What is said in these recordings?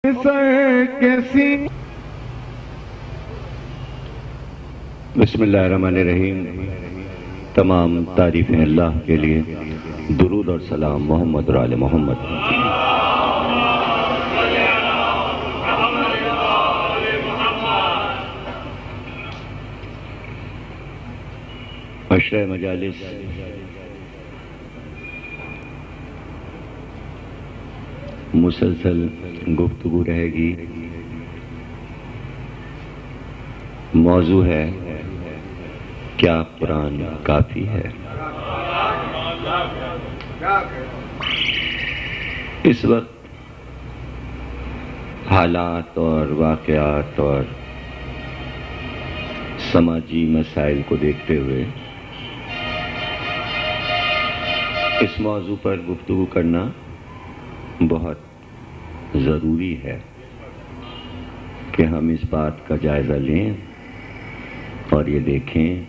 بسم اللہ الرحمن الرحیم۔ تمام تعریفیں اللہ کے لیے، درود اور سلام محمد اور آل محمد۔ عشرہ مجالس مسلسل گفتگو رہے گی۔ موضوع ہے کیا قرآن کافی ہے؟ اس وقت حالات اور واقعات اور سماجی مسائل کو دیکھتے ہوئے اس موضوع پر گفتگو کرنا بہت ضروری ہے کہ ہم اس بات کا جائزہ لیں اور یہ دیکھیں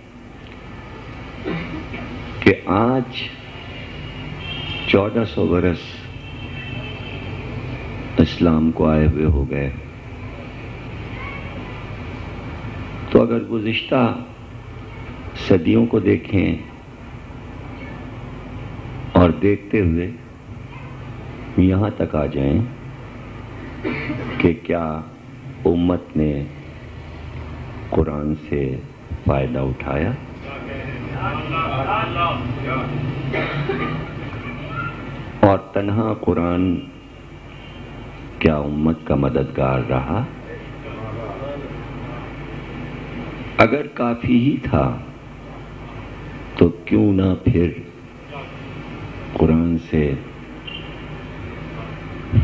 کہ آج 1400 برس اسلام کو آئے ہوئے ہو گئے، تو اگر گزشتہ صدیوں کو دیکھیں اور دیکھتے ہوئے یہاں تک آ جائیں کہ کیا امت نے قرآن سے فائدہ اٹھایا؟ اور تنہا قرآن کیا امت کا مددگار رہا؟ اگر کافی ہی تھا تو کیوں نہ پھر قرآن سے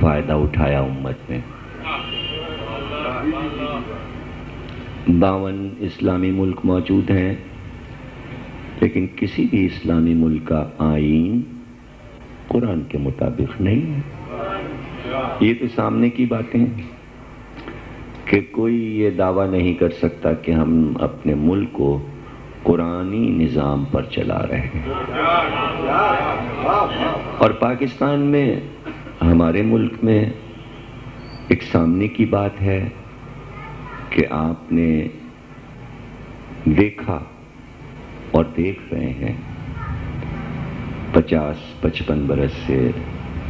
فائدہ اٹھایا امت نے؟ 52 اسلامی ملک موجود ہیں، لیکن کسی بھی اسلامی ملک کا آئین قرآن کے مطابق نہیں ہے۔ یہ تو سامنے کی باتیں ہیں کہ کوئی یہ دعویٰ نہیں کر سکتا کہ ہم اپنے ملک کو قرآنی نظام پر چلا رہے ہیں۔ اور پاکستان میں، ہمارے ملک میں ایک سامنے کی بات ہے کہ آپ نے دیکھا اور دیکھ رہے ہیں 50-55 برس سے،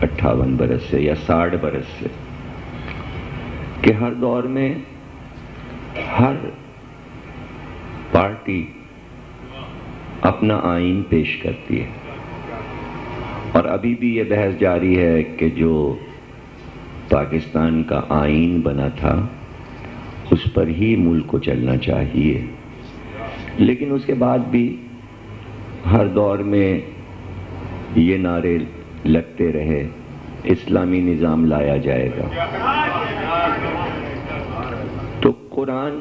58 برس سے یا 60 برس سے کہ ہر دور میں ہر پارٹی اپنا آئین پیش کرتی ہے، اور ابھی بھی یہ بحث جاری ہے کہ جو پاکستان کا آئین بنا تھا اس پر ہی ملک کو چلنا چاہیے، لیکن اس کے بعد بھی ہر دور میں یہ نعرے لگتے رہے اسلامی نظام لایا جائے گا۔ تو قرآن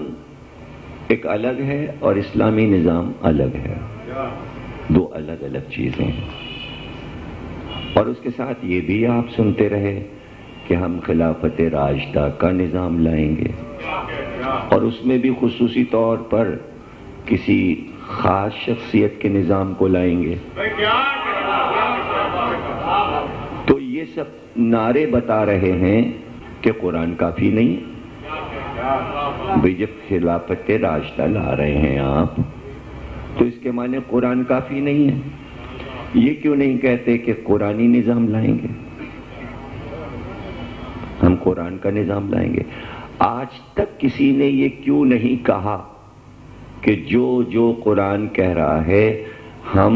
ایک الگ ہے اور اسلامی نظام الگ ہے، دو الگ الگ چیزیں ہیں۔ اور اس کے ساتھ یہ بھی آپ سنتے رہے کہ ہم خلافت راشدہ کا نظام لائیں گے، اور اس میں بھی خصوصی طور پر کسی خاص شخصیت کے نظام کو لائیں گے۔ تو یہ سب نعرے بتا رہے ہیں کہ قرآن کافی نہیں ہے۔ بھئی جب خلافت راشدہ لا رہے ہیں آپ، تو اس کے معنی قرآن کافی نہیں ہے۔ یہ کیوں نہیں کہتے کہ قرآنی نظام لائیں گے، ہم قرآن کا نظام لائیں گے؟ آج تک کسی نے یہ کیوں نہیں کہا کہ جو قرآن کہہ رہا ہے ہم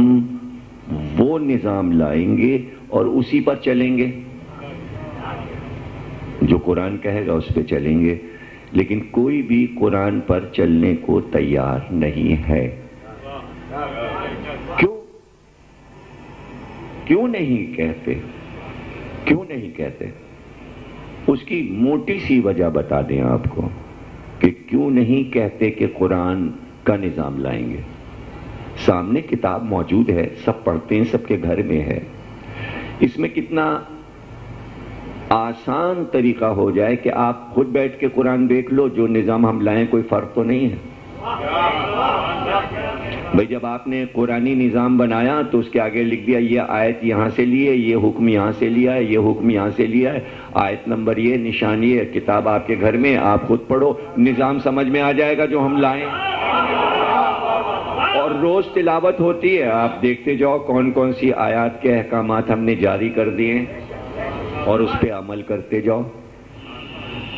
وہ نظام لائیں گے اور اسی پر چلیں گے؟ جو قرآن کہے گا اس پہ چلیں گے، لیکن کوئی بھی قرآن پر چلنے کو تیار نہیں ہے۔ کیوں نہیں کہتے؟ کیوں نہیں کہتے؟ اس کی موٹی سی وجہ بتا دیں آپ کو کہ کیوں نہیں کہتے کہ قرآن کا نظام لائیں گے۔ سامنے کتاب موجود ہے، سب پڑھتے ہیں، سب کے گھر میں ہے۔ اس میں کتنا آسان طریقہ ہو جائے کہ آپ خود بیٹھ کے قرآن دیکھ لو، جو نظام ہم لائیں کوئی فرق تو نہیں ہے۔ بھئی جب آپ نے قرآنی نظام بنایا تو اس کے آگے لکھ دیا یہ آیت یہاں سے لی ہے، یہ حکم یہاں سے لیا ہے، یہ حکم یہاں سے لیا ہے، آیت نمبر یہ، نشان یہ، کتاب آپ کے گھر میں، آپ خود پڑھو، نظام سمجھ میں آ جائے گا جو ہم لائیں۔ اور روز تلاوت ہوتی ہے، آپ دیکھتے جاؤ کون کون سی آیات کے احکامات ہم نے جاری کر دیے ہیں اور اس پہ عمل کرتے جاؤ۔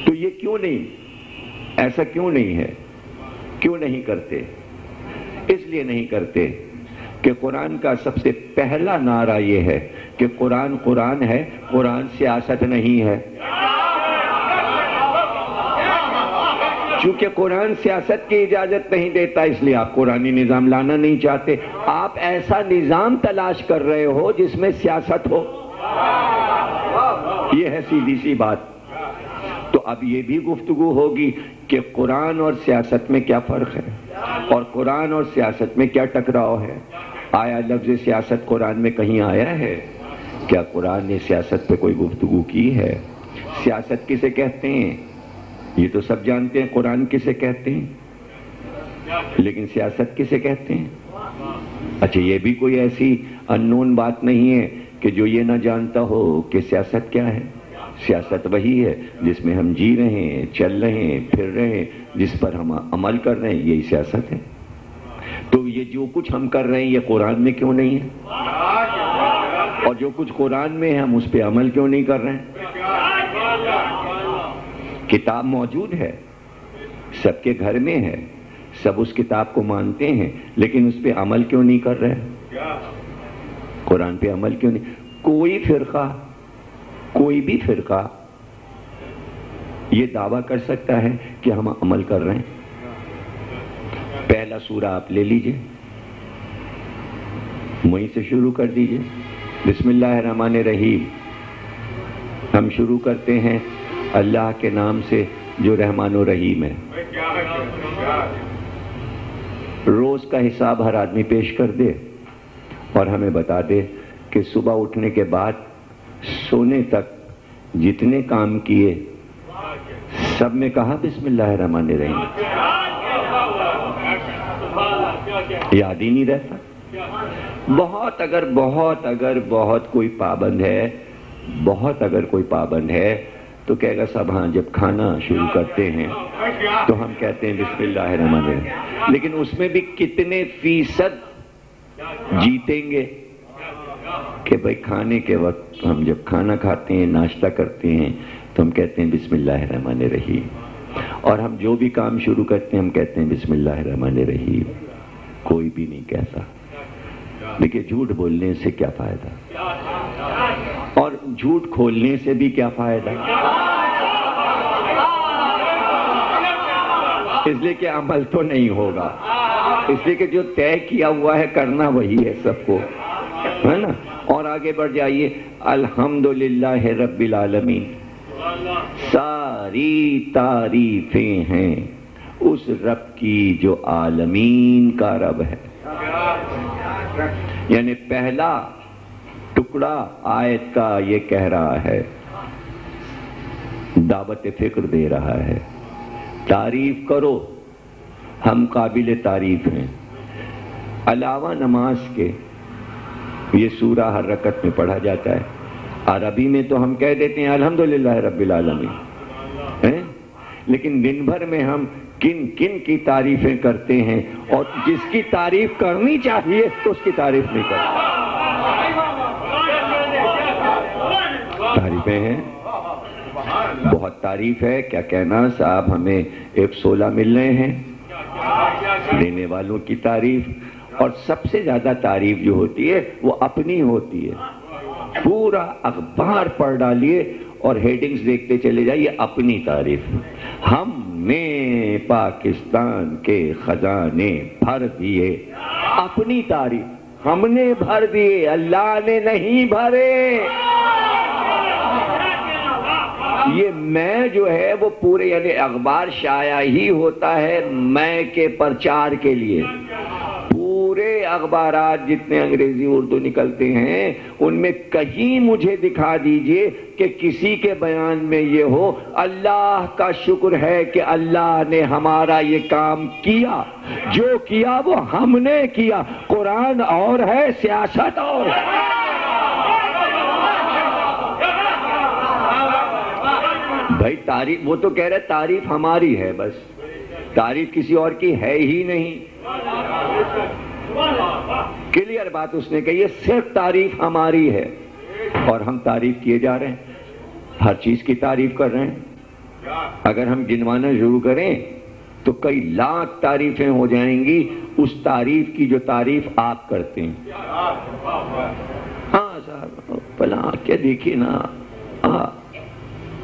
تو یہ کیوں نہیں، ایسا کیوں نہیں ہے، کیوں نہیں کرتے؟ اس لیے نہیں کرتے کہ قرآن کا سب سے پہلا نعرہ یہ ہے کہ قرآن قرآن ہے، قرآن سیاست نہیں ہے۔ چونکہ قرآن سیاست کی اجازت نہیں دیتا، اس لیے آپ قرآنی نظام لانا نہیں چاہتے۔ آپ ایسا نظام تلاش کر رہے ہو جس میں سیاست ہو، یہ ہے سیدھی سی بات۔ تو اب یہ بھی گفتگو ہوگی کہ قرآن اور سیاست میں کیا فرق ہے، اور قرآن اور سیاست میں کیا ٹکراؤ ہے۔ آیا لفظ سیاست قرآن میں کہیں آیا ہے؟ کیا قرآن نے سیاست پہ کوئی گفتگو کی ہے؟ سیاست کسے کہتے ہیں یہ تو سب جانتے ہیں، قرآن کسے کہتے ہیں، لیکن سیاست کسے کہتے ہیں؟ اچھا، یہ بھی کوئی ایسی اننون بات نہیں ہے کہ جو یہ نہ جانتا ہو کہ سیاست کیا ہے۔ سیاست وہی ہے جس میں ہم جی رہے ہیں، چل رہے ہیں، پھر رہے ہیں، جس پر ہم عمل کر رہے ہیں، یہی سیاست ہے۔ تو یہ جو کچھ ہم کر رہے ہیں یہ قرآن میں کیوں نہیں ہے؟ اور جو کچھ قرآن میں ہے ہم اس پہ عمل کیوں نہیں کر رہے ہیں؟ کتاب موجود ہے، سب کے گھر میں ہے، سب اس کتاب کو مانتے ہیں، لیکن اس پہ عمل کیوں نہیں کر رہے؟ قرآن پہ عمل کیوں نہیں؟ کوئی فرقہ، کوئی بھی فرقہ یہ دعویٰ کر سکتا ہے کہ ہم عمل کر رہے ہیں؟ پہلا سورہ آپ لے لیجئے، وہیں سے شروع کر دیجئے۔ بسم اللہ الرحمن الرحیم، ہم شروع کرتے ہیں اللہ کے نام سے جو رحمان و رحیم ہے۔ روز کا حساب ہر آدمی پیش کر دے اور ہمیں بتا دے کہ صبح اٹھنے کے بعد سونے تک جتنے کام کیے سب میں کہا بسم اللہ الرحمن الرحیم؟ یاد ہی نہیں رہتا۔ بہت کوئی پابند ہے، بہت اگر کوئی پابند ہے تو کہے گا صاحب ہاں جب کھانا شروع کرتے ہیں تو ہم کہتے ہیں بسم اللہ الرحمن الرحیم، لیکن اس میں بھی کتنے فیصد جیتیں گے کہ بھئی کھانے کے وقت ہم جب کھانا کھاتے ہیں، ناشتہ کرتے ہیں تو ہم کہتے ہیں بسم اللہ الرحمن الرحیم، اور ہم جو بھی کام شروع کرتے ہیں ہم کہتے ہیں بسم اللہ الرحمن الرحیم۔ کوئی بھی نہیں کہتا۔ دیکھیں جھوٹ بولنے سے کیا فائدہ، اور جھوٹ کھولنے سے بھی کیا فائدہ، اس لیے کہ عمل تو نہیں ہوگا، اس لیے کہ جو طے کیا ہوا ہے کرنا وہی ہے سب کو، ہے نا۔ اور آگے بڑھ جائیے، الحمدللہ رب العالمین، ساری تعریفیں ہیں اس رب کی جو عالمین کا رب ہے۔ یعنی پہلا ٹکڑا آیت کا یہ کہہ رہا ہے، دعوت فکر دے رہا ہے، تعریف کرو، ہم قابل تعریف ہیں۔ علاوہ نماز کے یہ سورہ ہر رکعت میں پڑھا جاتا ہے۔ عربی میں تو ہم کہہ دیتے ہیں الحمدللہ رب العالمین، لیکن دن بھر میں ہم کن کن کی تعریفیں کرتے ہیں، اور جس کی تعریف کرنی چاہیے تو اس کی تعریف نہیں کرتے۔ تعریفیں ہیں، بہت تعریف ہے، کیا کہنا صاحب، ہمیں F16 مل رہے ہیں، دینے والوں کی تعریف۔ اور سب سے زیادہ تعریف جو ہوتی ہے وہ اپنی ہوتی ہے۔ پورا اخبار پڑھ ڈالیے اور ہیڈنگز دیکھتے چلے جائیے، اپنی تعریف۔ ہم نے پاکستان کے خزانے بھر دیے، اپنی تعریف، ہم نے بھر دیے، اللہ نے نہیں بھرے۔ یہ میں جو ہے وہ پورے، یعنی اخبار شائع ہی ہوتا ہے میں کے پرچار کے لیے، پورے اخبارات جتنے انگریزی اردو نکلتے ہیں ان میں کہیں مجھے دکھا دیجئے کہ کسی کے بیان میں یہ ہو اللہ کا شکر ہے کہ اللہ نے ہمارا یہ کام کیا، جو کیا وہ ہم نے کیا۔ قرآن اور ہے، سیاست اور ہے۔ بھائی تعریف، وہ تو کہہ رہے تعریف ہماری ہے، بس تعریف کسی اور کی ہے ہی نہیں۔ کلیئر بات اس نے کہی ہے، صرف تعریف ہماری ہے اور ہم تعریف کیے جا رہے ہیں، ہر چیز کی تعریف کر رہے ہیں۔ اگر ہم گنوانا شروع کریں تو کئی لاکھ تعریفیں ہو جائیں گی اس تعریف کی جو تعریف آپ کرتے ہیں۔ ہاں صاحب فلاں کیا دیکھیے نا،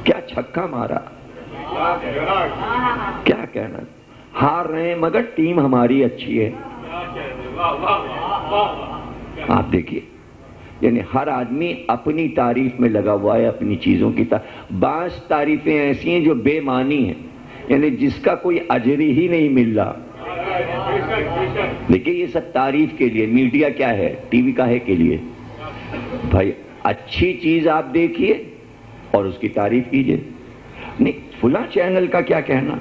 کیا چھکا مارا، کیا کہنا، ہار رہے ہیں مگر ٹیم ہماری اچھی ہے۔ آپ دیکھیے، یعنی ہر آدمی اپنی تعریف میں لگا ہوا ہے، اپنی چیزوں کی بعض تعریفیں ایسی ہیں جو بے معنی ہیں، یعنی جس کا کوئی اجر ہی نہیں مل رہا۔ دیکھیے یہ سب تعریف کے لیے، میڈیا کیا ہے، ٹی وی کا ہے کے لیے۔ بھائی اچھی چیز آپ دیکھیے اور اس کی تعریف کیجئے۔ نہیں فلاں چینل کا کیا کہنا،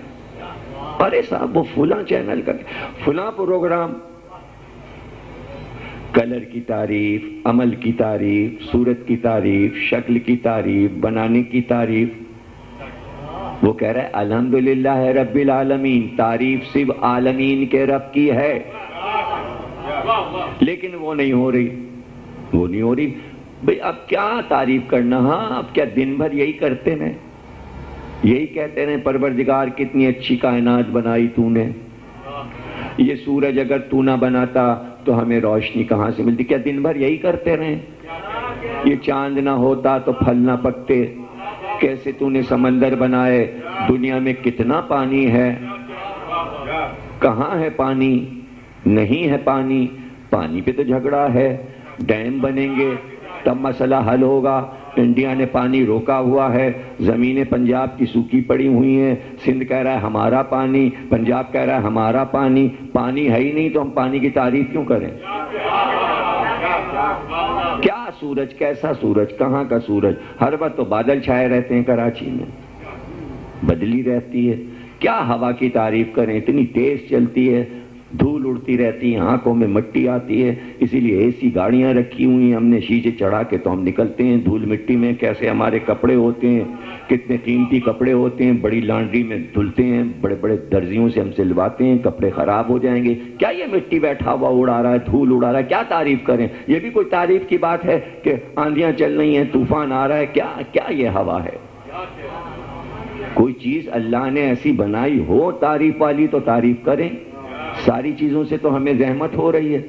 ارے صاحب وہ فلاں چینل کا، فلاں پروگرام، کلر کی تعریف، عمل کی تعریف، صورت کی تعریف، شکل کی تعریف، بنانے کی تعریف۔ وہ کہہ رہا ہے الحمدللہ رب العالمین، تعریف صرف عالمین کے رب کی ہے، لیکن وہ نہیں ہو رہی، وہ نہیں ہو رہی۔ بھئی اب کیا تعریف کرنا، ہاں اب کیا دن بھر یہی کرتے ہیں، یہی کہتے ہیں پروردگار کتنی اچھی کائنات بنائی تو نے، یہ سورج اگر تو نہ بناتا تو ہمیں روشنی کہاں سے ملتی، کیا دن بھر یہی کرتے رہیں، یہ چاند نہ ہوتا تو پھل نہ پکتے، کیسے تو نے سمندر بنائے، دنیا میں کتنا پانی ہے، کہاں ہے پانی، نہیں ہے پانی، پانی پہ تو جھگڑا ہے، ڈیم بنیں گے تب مسئلہ حل ہوگا، انڈیا نے پانی روکا ہوا ہے، زمینیں پنجاب کی سوکھی پڑی ہوئی ہیں، سندھ کہہ رہا ہے ہمارا پانی، پنجاب کہہ رہا ہے ہمارا پانی، پانی ہے ہی نہیں تو ہم پانی کی تعریف کیوں کریں؟ کیا سورج، کیسا سورج، کہاں کا سورج، ہر وقت تو بادل چھائے رہتے ہیں کراچی میں، بدلی رہتی ہے، کیا ہوا کی تعریف کریں، اتنی تیز چلتی ہے، دھول اڑتی رہتی ہے، آنکھوں میں مٹی آتی ہے، اسی لیے ایسی گاڑیاں رکھی ہوئی ہیں، ہم نے شیشے چڑھا کے تو ہم نکلتے ہیں دھول مٹی میں، کیسے ہمارے کپڑے ہوتے ہیں، کتنے قیمتی کپڑے ہوتے ہیں، بڑی لانڈری میں دھلتے ہیں، بڑے بڑے درزیوں سے ہم سلواتے ہیں، کپڑے خراب ہو جائیں گے، کیا یہ مٹی بیٹھا ہوا اڑا رہا ہے، دھول اڑا رہا ہے، کیا تعریف کریں؟ یہ بھی کوئی تعریف کی بات ہے کہ آندھیاں چل رہی ہیں، طوفان آ رہا ہے، کیا یہ ہوا ہے؟ کوئی چیز اللہ نے ایسی بنائی ہو تعریف والی تو تعریف کریں، ساری چیزوں سے تو ہمیں زحمت ہو رہی ہے۔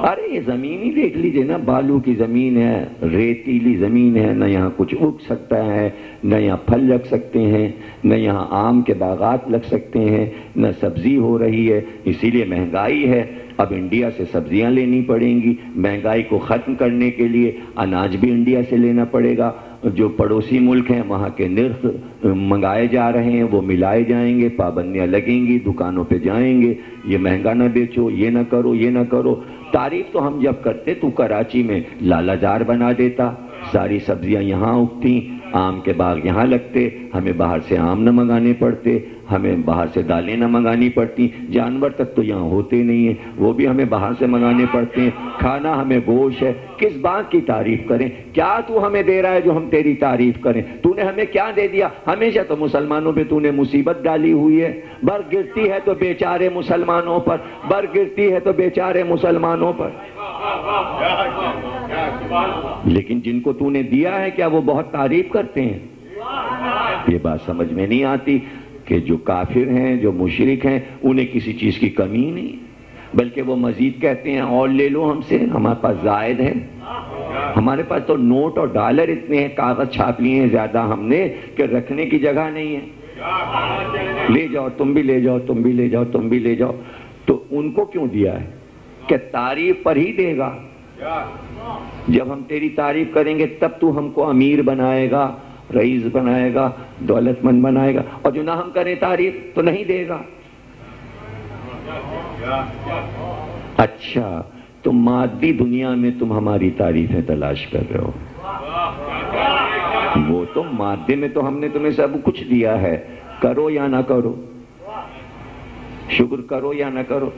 ارے یہ زمین ہی دیکھ لیجئے نا، بالو کی زمین ہے، ریتیلی زمین ہے، نہ یہاں کچھ اگ سکتا ہے، نہ یہاں پھل لگ سکتے ہیں، نہ یہاں آم کے باغات لگ سکتے ہیں، نہ سبزی ہو رہی ہے، اسی لیے مہنگائی ہے۔ اب انڈیا سے سبزیاں لینی پڑیں گی، مہنگائی کو ختم کرنے کے لیے اناج بھی انڈیا سے لینا پڑے گا، جو پڑوسی ملک ہیں وہاں کے نرخ منگائے جا رہے ہیں وہ ملائے جائیں گے، پابندیاں لگیں گی، دکانوں پہ جائیں گے، یہ مہنگا نہ بیچو، یہ نہ کرو، یہ نہ کرو۔ تعریف تو ہم جب کرتے تو کراچی میں لالا جار بنا دیتا، ساری سبزیاں یہاں اگتی، آم کے باغ یہاں لگتے، ہمیں باہر سے آم نہ منگانے پڑتے، ہمیں باہر سے دالیں نہ منگانی پڑتی، جانور تک تو یہاں ہوتے نہیں ہیں، وہ بھی ہمیں باہر سے منگانے پڑتے ہیں، کھانا ہمیں گوشت ہے، کس بات کی تعریف کریں؟ کیا تو ہمیں دے رہا ہے جو ہم تیری تعریف کریں؟ تو نے ہمیں کیا دے دیا؟ ہمیشہ تو مسلمانوں پہ تو نے مصیبت ڈالی ہوئی ہے، بر گرتی ہے تو بیچارے مسلمانوں پر، بر گرتی ہے تو بیچارے مسلمانوں پر، لیکن جن کو تو نے دیا ہے کیا وہ بہت تعریف کرتے ہیں؟ یہ بات سمجھ میں نہیں آتی کہ جو کافر ہیں، جو مشرک ہیں، انہیں کسی چیز کی کمی نہیں، بلکہ وہ مزید کہتے ہیں اور لے لو ہم سے، ہمارے پاس زائد ہے، ہمارے پاس تو نوٹ اور ڈالر اتنے ہیں، کاغذ چھاپ لیے ہیں زیادہ ہم نے کہ رکھنے کی جگہ نہیں ہے، لے جاؤ تم بھی لے جاؤ، تم بھی لے جاؤ، تم بھی لے جاؤ۔ تو ان کو کیوں دیا ہے کہ تعریف پر ہی دے گا، جب ہم تیری تعریف کریں گے تب تو ہم کو امیر بنائے گا، رئیس بنائے گا، دولت مند بنائے گا، اور جو نہ ہم کریں تعریف تو نہیں دے گا۔ اچھا تو مادی دنیا میں تم ہماری تعریفیں تلاش کر رہے ہو، وہ تو مادے میں تو ہم نے تمہیں سب کچھ دیا ہے، کرو یا نہ کرو، شکر کرو یا نہ کرو۔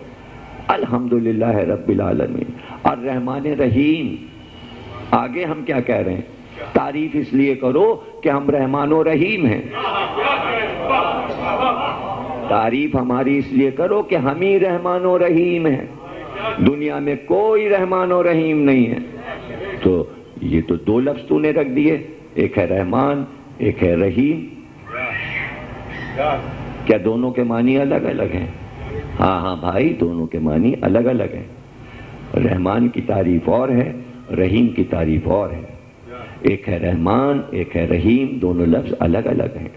الحمدللہ رب العالمین الرحمن رحیم، آگے ہم کیا کہہ رہے ہیں؟ تعریف اس لیے کرو کہ ہم رحمان و رحیم ہیں، تعریف ہماری اس لیے کرو کہ ہم ہی رحمان و رحیم ہیں، دنیا میں کوئی رحمان و رحیم نہیں ہے۔ تو یہ تو دو لفظ تو نے رکھ دیے، ایک ہے رحمان ایک ہے رحیم، کیا دونوں کے معنی الگ الگ ہیں؟ ہاں ہاں بھائی، دونوں کے معنی الگ الگ ہیں، رحمان کی تعریف اور ہے، رحیم کی تعریف اور ہے، ایک ہے رحمان ایک ہے رحیم، دونوں لفظ الگ الگ ہیں۔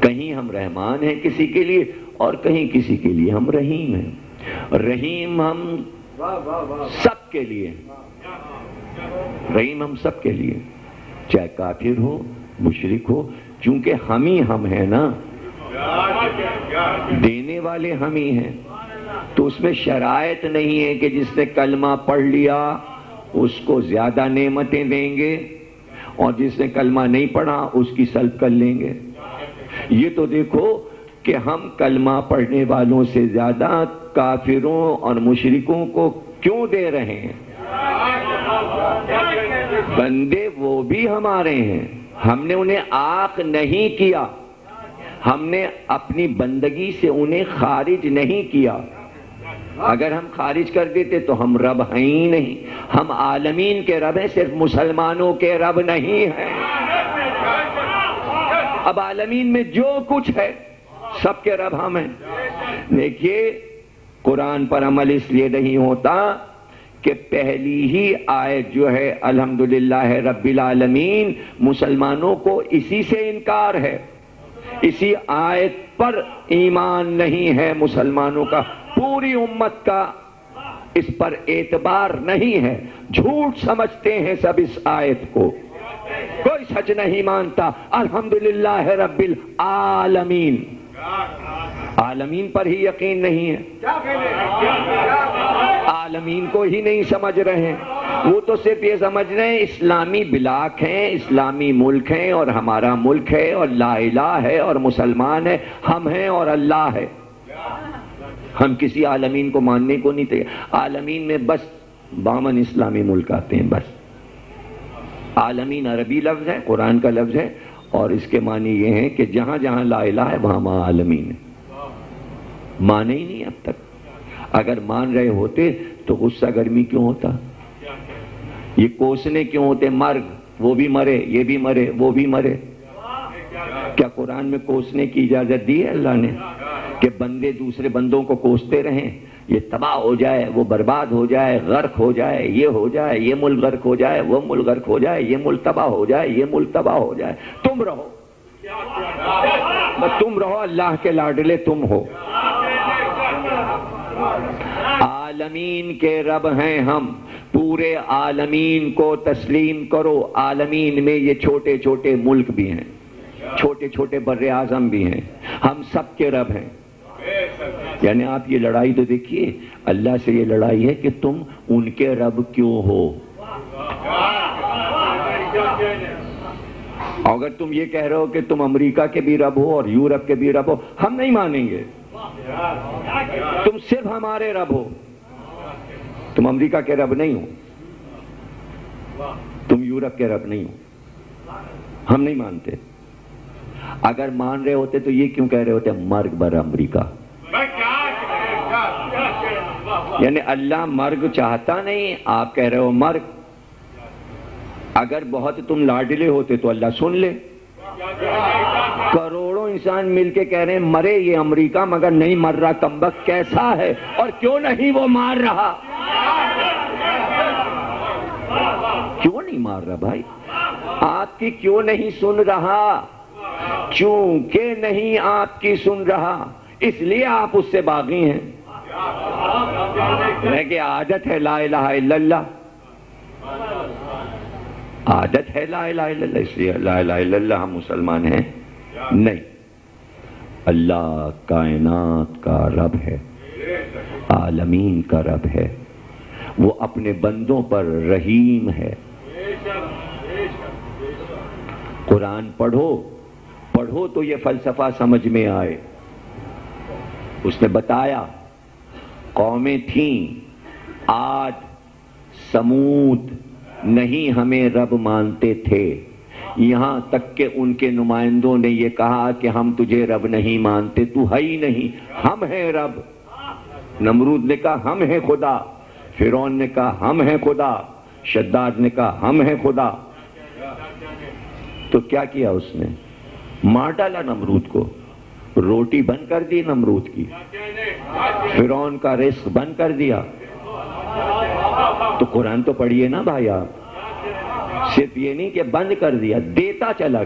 کہیں ہم رحمان ہیں کسی کے لیے اور کہیں کسی کے لیے ہم رحیم ہیں، رحیم ہم سب کے لیے، رحیم ہم سب کے لیے، چاہے کافر ہو مشرک ہو، چونکہ ہم ہی ہم ہیں نا، دینے والے ہم ہی ہیں، تو اس میں شرائط نہیں ہے کہ جس نے کلمہ پڑھ لیا اس کو زیادہ نعمتیں دیں گے اور جس نے کلمہ نہیں پڑھا اس کی سلب کر لیں گے۔ یہ تو دیکھو کہ ہم کلمہ پڑھنے والوں سے زیادہ کافروں اور مشرکوں کو کیوں دے رہے ہیں؟ بندے وہ بھی ہمارے ہیں، ہم نے انہیں عاق نہیں کیا، ہم نے اپنی بندگی سے انہیں خارج نہیں کیا، اگر ہم خارج کر دیتے تو ہم رب ہیں ہی نہیں، ہم عالمین کے رب ہیں، صرف مسلمانوں کے رب نہیں ہیں۔ اب عالمین میں جو کچھ ہے سب کے رب ہم ہیں۔ دیکھیے قرآن پر عمل اس لیے نہیں ہوتا کہ پہلی ہی آیت جو ہے الحمدللہ رب العالمین، مسلمانوں کو اسی سے انکار ہے، اسی آیت پر ایمان نہیں ہے مسلمانوں کا، پوری امت کا اس پر اعتبار نہیں ہے، جھوٹ سمجھتے ہیں سب اس آیت کو، کوئی سچ نہیں مانتا۔ الحمدللہ رب العالمین، عالمین پر ہی یقین نہیں ہے، عالمین کو ہی نہیں سمجھ رہے ہیں، وہ تو صرف یہ سمجھ رہے ہیں اسلامی بلاک ہیں، اسلامی ملک ہیں اور ہمارا ملک ہے اور لا الہ ہے اور مسلمان ہے، ہم ہیں اور اللہ ہے، ہم کسی عالمین کو ماننے کو نہیں تھے۔ عالمین میں بس 52 اسلامی ملک آتے ہیں، بس۔ عالمین عربی لفظ ہے، قرآن کا لفظ ہے، اور اس کے معنی یہ ہیں کہ جہاں جہاں لا الہ ہے وہاں وہاں عالمین ہے۔ مانے ہی نہیں اب تک، اگر مان رہے ہوتے تو غصہ گرمی کیوں ہوتا، یہ کوسنے کیوں ہوتے، مرگ، وہ بھی مرے یہ بھی مرے وہ بھی مرے۔ کیا قرآن میں کوسنے کی اجازت دی ہے اللہ نے کہ بندے دوسرے بندوں کو کوستے رہیں، یہ تباہ ہو جائے وہ برباد ہو جائے غرق ہو جائے، یہ ہو جائے یہ ملک غرق ہو جائے وہ ملک غرق ہو جائے، یہ ملک تباہ ہو جائے یہ ملک تباہ ہو جائے، تم رہو بس، تم رہو، اللہ کے لاڈلے تم ہو۔ عالمین کے رب ہیں ہم، پورے عالمین کو تسلیم کرو۔ عالمین میں یہ چھوٹے چھوٹے ملک بھی ہیں، چھوٹے چھوٹے بر اعظم بھی ہیں، ہم سب کے رب ہیں۔ یعنی آپ یہ لڑائی تو دیکھیے، اللہ سے یہ لڑائی ہے کہ تم ان کے رب کیوں ہو، اگر تم یہ کہہ رہے ہو کہ تم امریکہ کے بھی رب ہو اور یورپ کے بھی رب ہو، ہم نہیں مانیں گے، تم صرف ہمارے رب ہو، تم امریکہ کے رب نہیں ہو، تم یورپ کے رب نہیں ہو، ہم نہیں مانتے۔ اگر مان رہے ہوتے تو یہ کیوں کہہ رہے ہوتے مرگ بر امریکہ؟ یعنی اللہ مرگ چاہتا نہیں، آپ کہہ رہے ہو مرگ۔ اگر بہت تم لاڈلے ہوتے تو اللہ سن لے، کروڑوں انسان مل کے کہہ رہے ہیں مرے یہ امریکہ مگر نہیں مر رہا، کمبخت کیسا ہے اور کیوں نہیں وہ مار رہا، کیوں نہیں مار رہا بھائی؟ آپ کی کیوں نہیں سن رہا؟ چونکہ نہیں آپ کی سن رہا اس لیے آپ اس سے باغی ہیں۔ کہ عادت ہے لا الہ الا اللہ، عادت ہے لا الہ الا اللہ، اس لیے لا الہ الا اللہ ہم مسلمان ہیں نہیں۔ اللہ کائنات کا رب ہے، عالمین کا رب ہے، وہ اپنے بندوں پر رحیم ہے۔ قرآن پڑھو تو یہ فلسفہ سمجھ میں آئے۔ اس نے بتایا قومیں تھیں عاد سمود، نہیں ہمیں رب مانتے تھے، یہاں تک کہ ان کے نمائندوں نے یہ کہا کہ ہم تجھے رب نہیں مانتے، تو ہے ہی نہیں، ہم ہیں رب۔ نمرود نے کہا ہم ہیں خدا، فرعون نے کہا ہم ہیں خدا، شداد نے کہا ہم ہیں خدا۔ تو کیا کیا اس نے؟ مار ڈالا نمرود کو، روٹی بند کر دی نمرود کی، فرعون کا رزق بند کر دیا۔ تو قرآن تو پڑھیے نا بھائی آپ، صرف یہ نہیں کہ بند کر دیا، دیتا چلا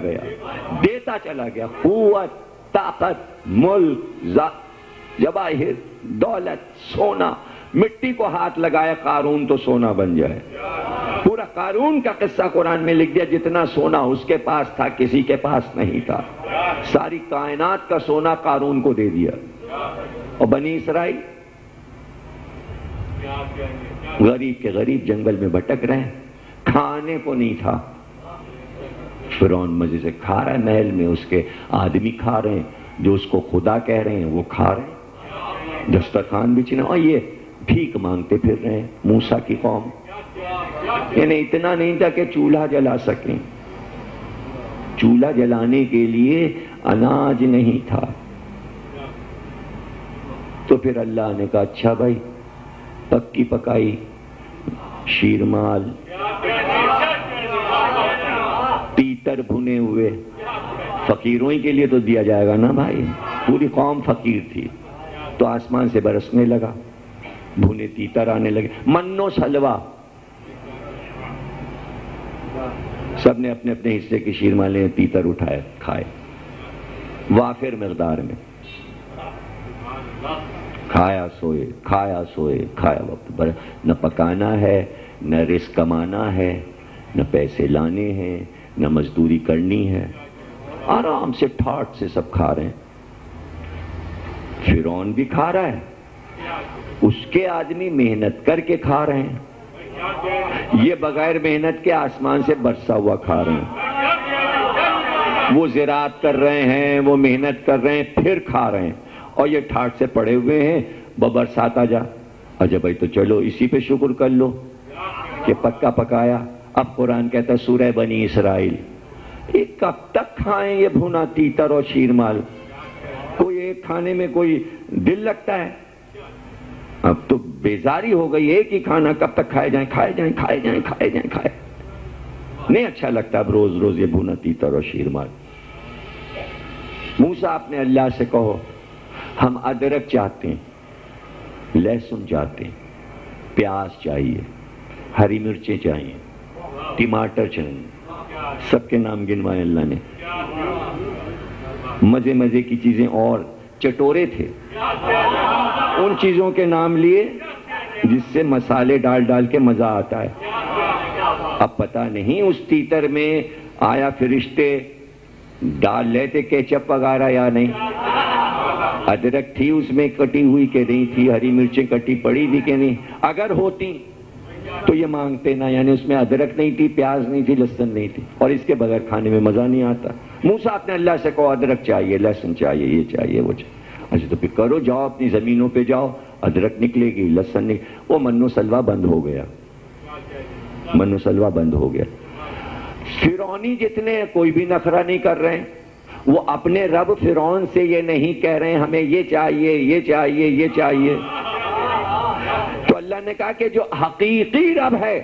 گیا، قوت، طاقت، ملک، جواہر، دولت، سونا، مٹی کو ہاتھ لگایا قارون تو سونا بن جائے۔ پورا قارون کا قصہ قرآن میں لکھ دیا، جتنا سونا اس کے پاس تھا کسی کے پاس نہیں تھا، ساری کائنات کا سونا قارون کو دے دیا۔ اور بنی اسرائیل غریب کے غریب جنگل میں بھٹک رہے ہیں، کھانے کو نہیں تھا۔ فرعون مزے سے کھا رہا ہے، محل میں اس کے آدمی کھا رہے ہیں، جو اس کو خدا کہہ رہے ہیں وہ کھا رہے ہیں، دسترخوان بچھنے، اور یہ بھیک مانگتے پھر رہے ہیں۔ موسیٰ کی قوم انہیں اتنا نہیں تھا کہ چولہا جلا سکیں، چولہا جلانے کے لیے اناج نہیں تھا۔ تو پھر اللہ نے کہا اچھا بھائی، پکی پکائی شیرمال، تیتر بھنے ہوئے، فقیروں ہی کے لیے تو دیا جائے گا نا بھائی، پوری قوم فقیر تھی۔ تو آسمان سے برسنے لگا، بھنے تیتر آنے لگے، من و سلوہ، سب نے اپنے اپنے حصے کی شیرمالیں تیتر اٹھائے کھائے، وافر مقدار میں، کھایا سوئے، کھایا وقت، نہ پکانا ہے، نہ رزق کمانا ہے، نہ پیسے لانے ہیں، نہ مزدوری کرنی ہے، آرام سے ٹھاٹ سے سب کھا رہے ہیں۔ فرعون بھی کھا رہا ہے، اس کے آدمی محنت کر کے کھا رہے ہیں، یہ بغیر محنت کے آسمان سے برسا ہوا کھا رہے ہیں۔ وہ زراعت کر رہے ہیں، وہ محنت کر رہے ہیں، پھر کھا رہے ہیں، اور یہ ٹھاٹ سے پڑے ہوئے ہیں، برسات آ جا، اچھا بھائی تو چلو اسی پہ شکر کر لو کہ پکا پکایا۔ اب قرآن کہتا ہے سورہ بنی اسرائیل، یہ کب تک کھائیں یہ بھونا تیتر اور شیرمال؟ کوئی ایک کھانے میں کوئی دل لگتا ہے؟ اب تو بیزاری ہو گئی، ایک ہی کھانا کب تک کھائے جائیں، نہیں اچھا لگتا اب روز روز یہ بھونا تیتر اور شیرمال۔ موسیٰ اپنے اللہ سے کہو ہم ادرک چاہتے ہیں، لہسن چاہتے ہیں، پیاز چاہیے، ہری مرچیں چاہیے، ٹماٹر چاہیے، سب کے نام گنوائے اللہ نے۔ مزے کی چیزیں اور چٹورے تھے، ان چیزوں کے نام لیے جس سے مسالے ڈال کے مزہ آتا ہے۔ اب پتہ نہیں اس تیتر میں آیا فرشتے ڈال لیتے کیچپ وغیرہ یا نہیں، ادرک تھی اس میں کٹی ہوئی کہ نہیں تھی، ہری مرچیں کٹی پڑی تھی کہ نہیں، اگر ہوتی تو یہ مانگتے نا، یعنی اس میں ادرک نہیں تھی، پیاز نہیں تھی، لہسن نہیں تھی، اور اس کے بغیر کھانے میں مزہ نہیں آتا۔ موسیٰ اپنے اللہ سے کہو ادرک چاہیے، لہسن چاہیے، یہ چاہیے، وہ چاہیے۔ اچھا تو پھر کرو، جاؤ اپنی زمینوں پہ جاؤ، ادرک نکلے گی، لہسن نکلے، وہ من و سلوہ بند ہو گیا، من و سلوہ بند ہو گیا۔ فرعونی جتنے کوئی بھی نخرہ نہیں کر رہے ہیں، وہ اپنے رب فرعون سے یہ نہیں کہہ رہے ہیں ہمیں یہ چاہیے، یہ چاہیے، یہ چاہیے۔ تو اللہ نے کہا کہ جو حقیقی رب ہے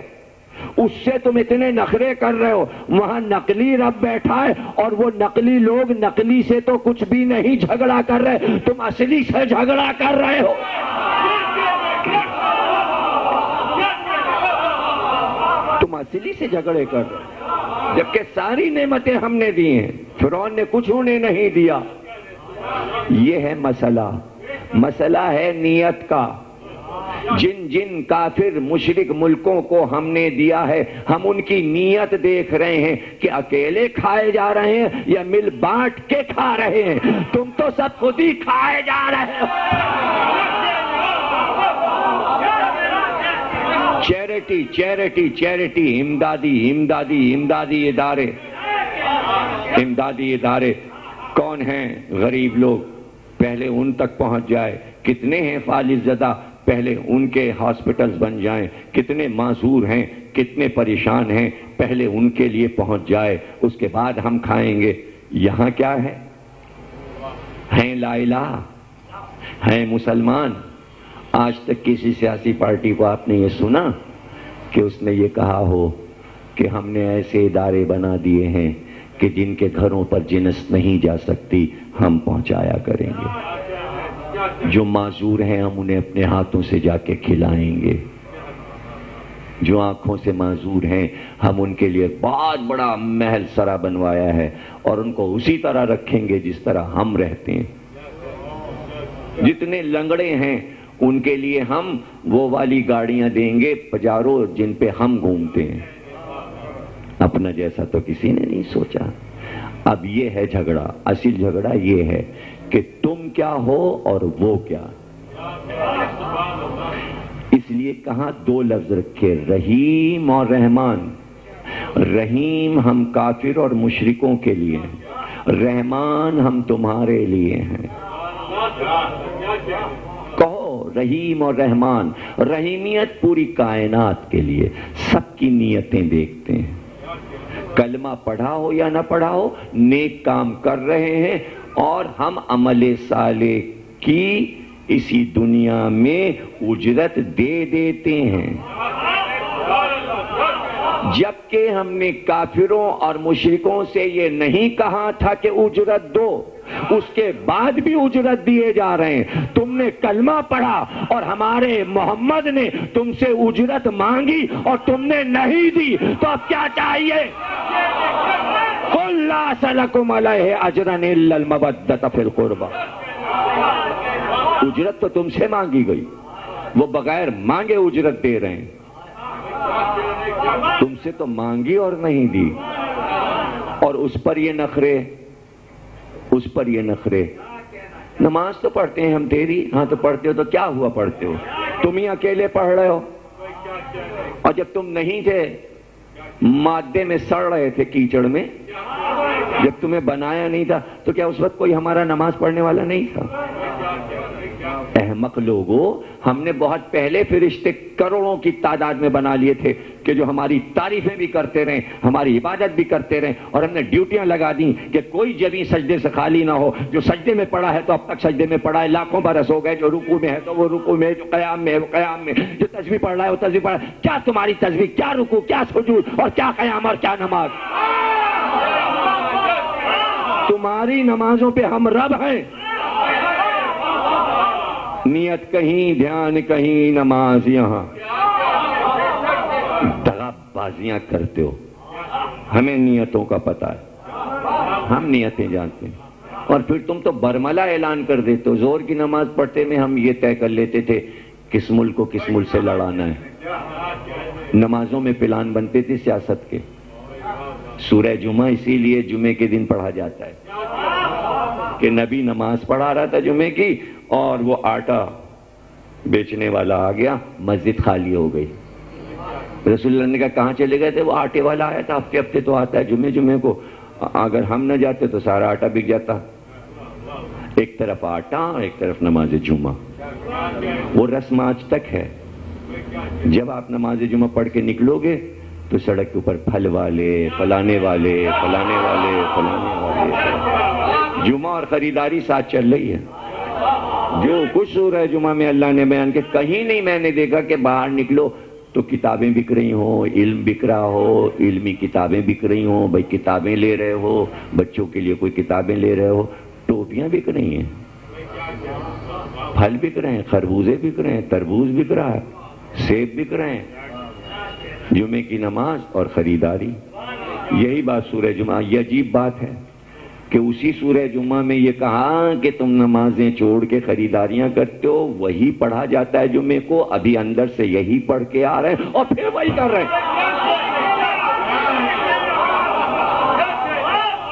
اس سے تم اتنے نخرے کر رہے ہو، وہاں نقلی رب بیٹھا ہے، اور وہ نقلی لوگ نقلی سے تو کچھ بھی نہیں جھگڑا کر رہے، تم اصلی سے جھگڑا کر رہے ہو۔ تم اصلی سے جھگڑے کر رہے ہو، جبکہ ساری نعمتیں ہم نے دی ہیں، فرعون نے کچھ انہیں نہیں دیا۔ یہ ہے مسئلہ ہے نیت کا۔ جن کافر مشرک ملکوں کو ہم نے دیا ہے، ہم ان کی نیت دیکھ رہے ہیں کہ اکیلے کھائے جا رہے ہیں یا مل بانٹ کے کھا رہے ہیں۔ تم تو سب خود ہی کھائے جا رہے ہو، چیریٹی چیریٹی چیریٹی، امدادی ادارے کون ہیں؟ غریب لوگ، پہلے ان تک پہنچ جائے۔ کتنے ہیں فالج زدہ، پہلے ان کے ہاسپٹلز بن جائیں۔ کتنے معذور ہیں، کتنے پریشان ہیں، پہلے ان کے لیے پہنچ جائے، اس کے بعد ہم کھائیں گے۔ یہاں کیا ہے؟ ہیں لا الہ، ہیں مسلمان۔ آج تک کسی سیاسی پارٹی کو آپ نے یہ سنا کہ اس نے یہ کہا ہو کہ ہم نے ایسے ادارے بنا دیے ہیں کہ جن کے گھروں پر جنس نہیں جا سکتی، ہم پہنچایا کریں گے، جو معذور ہیں ہم انہیں اپنے ہاتھوں سے جا کے کھلائیں گے، جو آنکھوں سے معذور ہیں ہم ان کے لیے بہت بڑا محل سرا بنوایا ہے اور ان کو اسی طرح رکھیں گے جس طرح ہم رہتے ہیں۔ جتنے لنگڑے ہیں ان کے لیے ہم وہ والی گاڑیاں دیں گے پجارو جن پہ ہم گھومتے ہیں۔ اپنا جیسا تو کسی نے نہیں سوچا۔ اب یہ ہے جھگڑا، اصل جھگڑا یہ ہے کہ تم کیا ہو اور وہ کیا۔ اس لیے کہاں دو لفظ رکھے، رحیم اور رحمان۔ رحیم ہم کافر اور مشرکوں کے لیے ہیں، رحمان ہم تمہارے لیے ہیں۔ کہو رحیم اور رحمان۔ رحیمیت پوری کائنات کے لیے، سب کی نیتیں دیکھتے ہیں، کلمہ پڑھا ہو یا نہ پڑھا ہو، نیک کام کر رہے ہیں اور ہم عمل صالح کی اسی دنیا میں اجرت دے دیتے ہیں۔ جبکہ ہم نے کافروں اور مشرکوں سے یہ نہیں کہا تھا کہ اجرت دو، اس کے بعد بھی اجرت دیے جا رہے ہیں۔ تم نے کلمہ پڑھا اور ہمارے محمد نے تم سے اجرت مانگی اور تم نے نہیں دی، تو اب کیا چاہیے؟ قُلْ لَا أَسْأَلُكُمْ عَلَيْهِ أَجْرًا إِلَّا الْمَوَدَّةَ فِي الْقُرْبَى۔ اجرت تو تم سے مانگی گئی، وہ بغیر مانگے اجرت دے رہے ہیں، تم سے تو مانگی اور نہیں دی، اور اس پر یہ نخرے۔ نماز تو پڑھتے ہیں ہم تیری، ہاں تو پڑھتے ہو تو کیا ہوا پڑھتے ہو؟ تم ہی اکیلے پڑھ رہے ہو، اور جب تم نہیں تھے مادے میں سڑ رہے تھے کیچڑ میں، جب تمہیں بنایا نہیں تھا تو کیا اس وقت کوئی ہمارا نماز پڑھنے والا نہیں تھا؟ احمق لوگوں، ہم نے بہت پہلے فرشتے کروڑوں کی تعداد میں بنا لیے تھے کہ جو ہماری تعریفیں بھی کرتے رہیں، ہماری عبادت بھی کرتے رہیں، اور ہم نے ڈیوٹیاں لگا دیں کہ کوئی جبیں سجدے سے خالی نہ ہو۔ جو سجدے میں پڑا ہے تو اب تک سجدے میں پڑا ہے، لاکھوں برس ہو گئے۔ جو رکوع میں ہے تو وہ رکوع میں، جو قیام میں ہے وہ قیام میں، جو تسبیح پڑھ رہا ہے وہ تسبیح پڑھ رہا ہے۔ کیا تمہاری تسبیح، کیا رکوع، کیا سجود، اور کیا قیام اور کیا نماز؟ تمہاری نمازوں پہ ہم رب ہیں۔ نیت کہیں، دھیان کہیں، نماز یہاں۔ دغا بازیاں کرتے ہو، ہمیں نیتوں کا پتہ ہے، ہم نیتیں جانتے ہیں، اور پھر تم تو برملا اعلان کر دیتے ہو۔ زور کی نماز پڑھتے میں ہم یہ طے کر لیتے تھے کس ملک کو کس ملک سے لڑانا ہے۔ نمازوں میں پلان بنتے تھے سیاست کے۔ سورہ جمعہ اسی لیے جمعے کے دن پڑھا جاتا ہے کہ نبی نماز پڑھا رہا تھا جمعے کی، اور وہ آٹا بیچنے والا آ گیا، مسجد خالی ہو گئی۔ رسول اللہ نے کہا کہاں چلے گئے تھے؟ وہ آٹے والا آیا تھا، ہفتے ہفتے تو آتا ہے جمعے کو، اگر ہم نہ جاتے تو سارا آٹا بک جاتا۔ ایک طرف آٹا اور ایک طرف نماز جمعہ، وہ رسم آج تک ہے۔ جب آپ نماز جمعہ پڑھ کے نکلو گے تو سڑک کے اوپر پھل والے، فلانے والے، فلانے والے، فلانے والے، جمعہ اور خریداری ساتھ چل رہی ہے۔ جو کچھ سورہ جمعہ میں اللہ نے بیان کہ کہیں نہیں میں نے دیکھا کہ باہر نکلو تو کتابیں بک رہی ہوں، علم بک رہا ہو، علمی کتابیں بک رہی ہوں۔ بھائی کتابیں لے رہے ہو، بچوں کے لیے کوئی کتابیں لے رہے ہو، ٹوپیاں بک رہی ہیں، پھل بک رہے ہیں، خربوزے بک رہے ہیں، تربوز بک رہا ہے، سیب بک رہے ہیں۔ جمعے کی نماز اور خریداری، یہی بات سورہ جمعہ۔ یہ عجیب بات ہے کہ اسی سورہ جمعہ میں یہ کہا کہ تم نمازیں چھوڑ کے خریداریاں کرتے ہو، وہی پڑھا جاتا ہے جمعے کو، ابھی اندر سے یہی پڑھ کے آ رہے ہیں اور پھر وہی کر رہے ہیں۔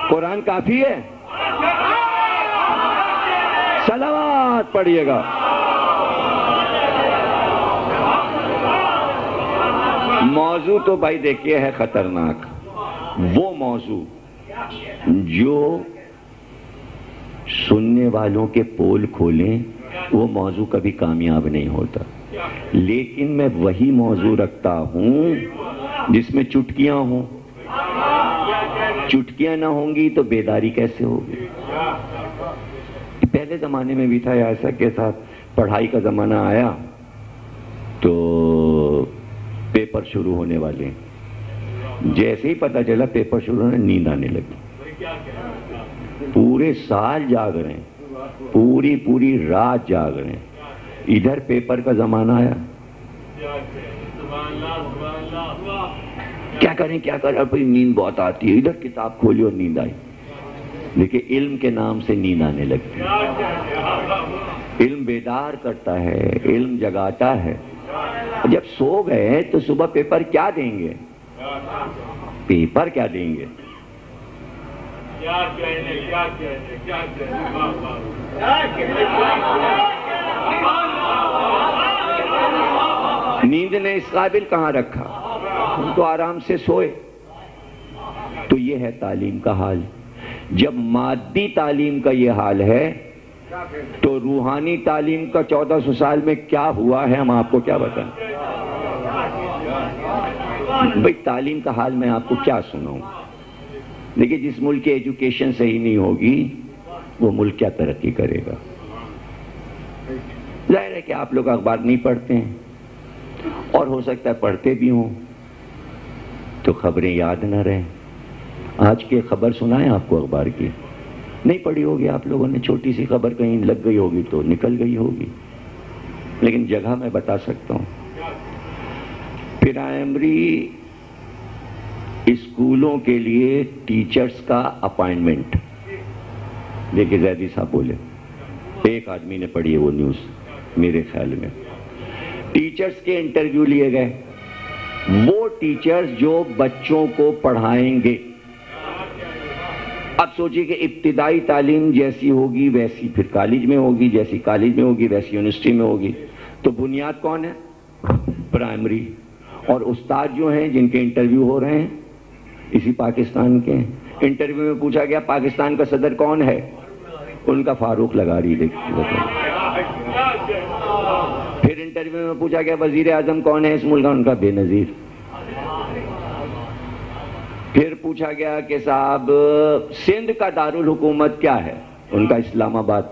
قرآن کافی ہے؟ صلوات پڑھیے گا۔ موضوع تو بھائی دیکھیے ہے خطرناک، وہ موضوع جو سننے والوں کے پول کھولیں وہ موضوع کبھی کامیاب نہیں ہوتا، لیکن میں وہی موضوع رکھتا ہوں جس میں چٹکیاں ہوں۔ چٹکیاں نہ ہوں گی تو بیداری کیسے ہوگی؟ پہلے زمانے میں بھی تھا ایسا کہ صاحب پڑھائی کا زمانہ آیا تو پیپر شروع ہونے والے، جیسے ہی پتہ چلا پیپر شروع ہونے نیند آنے لگی، پورے سال جاگ رہے ہیں، پوری رات جاگ رہے ہیں، ادھر پیپر کا زمانہ آیا، کیا کریں اب نیند بہت آتی ہے، ادھر کتاب کھولی اور نیند آئی۔ دیکھیں علم کے نام سے نیند آنے لگتی ہے، علم بیدار کرتا ہے، علم جگاتا ہے۔ جب سو گئے تو صبح پیپر کیا دیں گے؟ پیپر کیا دیں گے؟ نیند نے اس قابل کہاں رکھا، ہم تو آرام سے سوئے۔ تو یہ ہے تعلیم کا حال۔ جب مادی تعلیم کا یہ حال ہے تو روحانی تعلیم کا 1400 سال میں کیا ہوا ہے ہم آپ کو کیا بتائیں؟ بھئی تعلیم کا حال میں آپ کو کیا سناؤں؟ دیکھیں جس ملک کی ایجوکیشن صحیح نہیں ہوگی وہ ملک کیا ترقی کرے گا؟ ظاہر ہے کہ آپ لوگ اخبار نہیں پڑھتے ہیں، اور ہو سکتا ہے پڑھتے بھی ہوں تو خبریں یاد نہ رہیں۔ آج کی خبر سنائیں آپ کو اخبار کی، نہیں پڑھی ہوگی آپ لوگوں نے، چھوٹی سی خبر کہیں لگ گئی ہوگی تو نکل گئی ہوگی، لیکن جگہ میں بتا سکتا ہوں۔ پرائمری اسکولوں کے لیے ٹیچرز کا اپائنٹمنٹ، دیکھیں زیدی صاحب بولے، ایک آدمی نے پڑھی ہے وہ نیوز میرے خیال میں، ٹیچرز کے انٹرویو لیے گئے، وہ ٹیچرز جو بچوں کو پڑھائیں گے۔ اب سوچئے کہ ابتدائی تعلیم جیسی ہوگی ویسی پھر کالج میں ہوگی، جیسی کالج میں ہوگی ویسی یونیورسٹی میں ہوگی، تو بنیاد کون ہے؟ پرائمری۔ اور استاد جو ہیں جن کے انٹرویو ہو رہے ہیں اسی پاکستان کے ہیں۔ انٹرویو میں پوچھا گیا پاکستان کا صدر کون ہے؟ ان کا فاروق لغاری۔ پھر انٹرویو میں پوچھا گیا وزیر اعظم کون ہے اس ملک کا؟ ان کا بے نظیر۔ پھر پوچھا گیا کہ صاحب سندھ کا دارالحکومت کیا ہے؟ ان کا اسلام آباد۔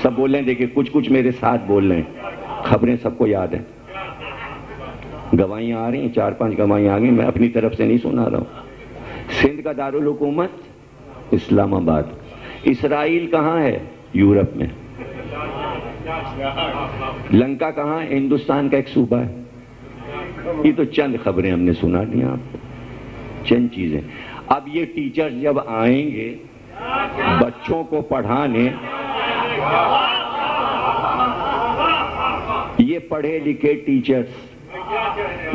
سب بول رہے ہیں، دیکھیں کچھ میرے ساتھ بول رہے ہیں، خبریں سب کو یاد ہیں، گواہیاں آ رہی ہیں، 4-5 گواہیاں آ گئی، میں اپنی طرف سے نہیں سنا رہا ہوں۔ سندھ کا دارالحکومت اسلام آباد۔ اسرائیل کہاں ہے؟ یورپ میں۔ لنکا کہاں ہے؟ ہندوستان کا ایک صوبہ ہے۔ یہ تو چند خبریں ہم نے سنا دی آپ کو، چند چیزیں۔ اب یہ ٹیچر جب آئیں گے بچوں کو پڑھانے، یہ پڑھے لکھے ٹیچرز،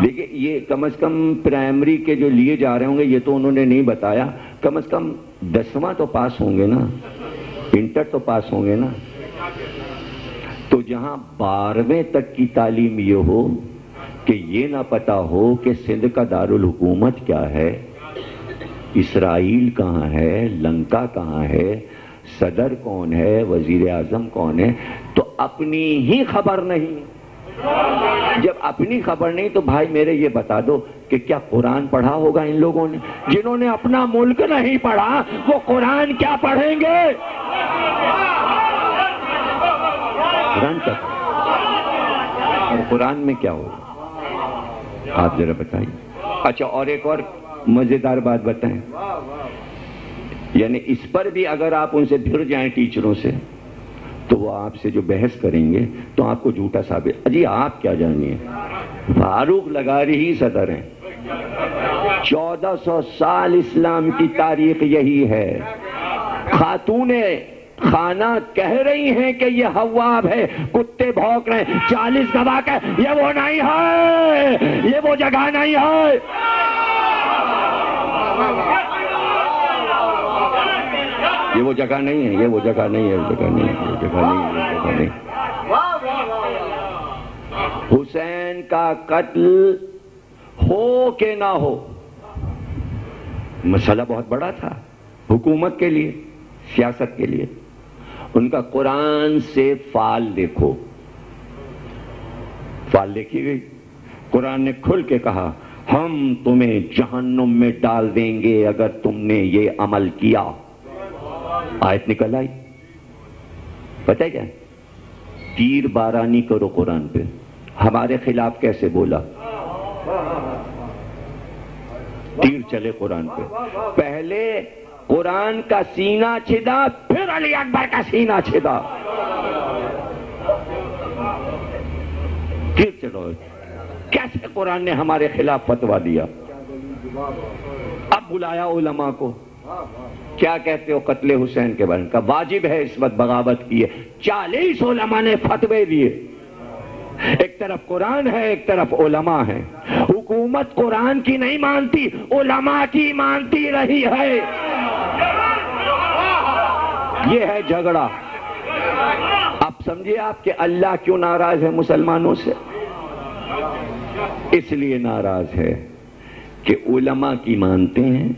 دیکھیں یہ کم از کم پرائمری کے جو لیے جا رہے ہوں گے، یہ تو انہوں نے نہیں بتایا، کم از کم 10واں تو پاس ہوں گے نا، انٹر تو پاس ہوں گے نا۔ تو جہاں 12ویں تک کی تعلیم یہ ہو کہ یہ نہ پتا ہو کہ سندھ کا دارالحکومت کیا ہے، اسرائیل کہاں ہے، لنکا کہاں ہے، صدر کون ہے، وزیر اعظم کون ہے، تو اپنی ہی خبر نہیں۔ جب اپنی خبر نہیں تو بھائی میرے یہ بتا دو کہ کیا قرآن پڑھا ہوگا ان لوگوں نے؟ جنہوں نے اپنا ملک نہیں پڑھا وہ قرآن کیا پڑھیں گے؟ قرآن کیا؟ اور قرآن میں کیا ہوگا آپ ذرا بتائیے۔ اچھا اور ایک اور مزیدار بات بتائیں، یعنی اس پر بھی اگر آپ ان سے بھر جائیں ٹیچروں سے تو وہ آپ سے جو بحث کریں گے تو آپ کو جھوٹا ثابت۔ اجی آپ کیا جانیے، فاروق لغاری ہی صدر ہیں، 1400 سال اسلام کی تاریخ یہی ہے۔ خاتون خانہ کہہ رہی ہیں کہ یہ حواب ہے، کتے بھونک رہے ہیں، 40 گواہ کہ یہ وہ نہیں ہے، یہ وہ جگہ نہیں ہے۔ یہ وہ جگہ نہیں ہے، یہ وہ جگہ نہیں ہے، وہ جگہ نہیں ہے، وہ جگہ نہیں ہے، وہ جگہ نہیں۔ حسین کا قتل ہو کہ نہ ہو، مسئلہ بہت بڑا تھا حکومت کے لیے، سیاست کے لیے. ان کا قرآن سے فعال دیکھو، فعال دیکھی گئی. قرآن نے کھل کے کہا ہم تمہیں جہنم میں ڈال دیں گے اگر تم نے یہ عمل کیا. آیت نکل آئی. پتہ ہے کیا؟ تیر بارانی کرو قرآن پہ. ہمارے خلاف کیسے بولا؟ تیر چلے قرآن پہ. پہلے قرآن کا سینہ چھدا، پھر علی اکبر کا سینہ چھدا. تیر چلو. کیسے قرآن نے ہمارے خلاف فتویٰ دیا؟ اب بلایا علماء کو. کیا کہتے ہو قتل حسین کے بارے میں؟ کا واجب ہے اس وقت بغاوت کی ہے. 40 علماء نے فتوے دیے. ایک طرف قرآن ہے، ایک طرف علماء ہے. حکومت قرآن کی نہیں مانتی، علماء کی مانتی رہی ہے. یہ ہے جھگڑا. اب سمجھے آپ کہ اللہ کیوں ناراض ہے مسلمانوں سے؟ اس لیے ناراض ہے کہ علماء کی مانتے ہیں،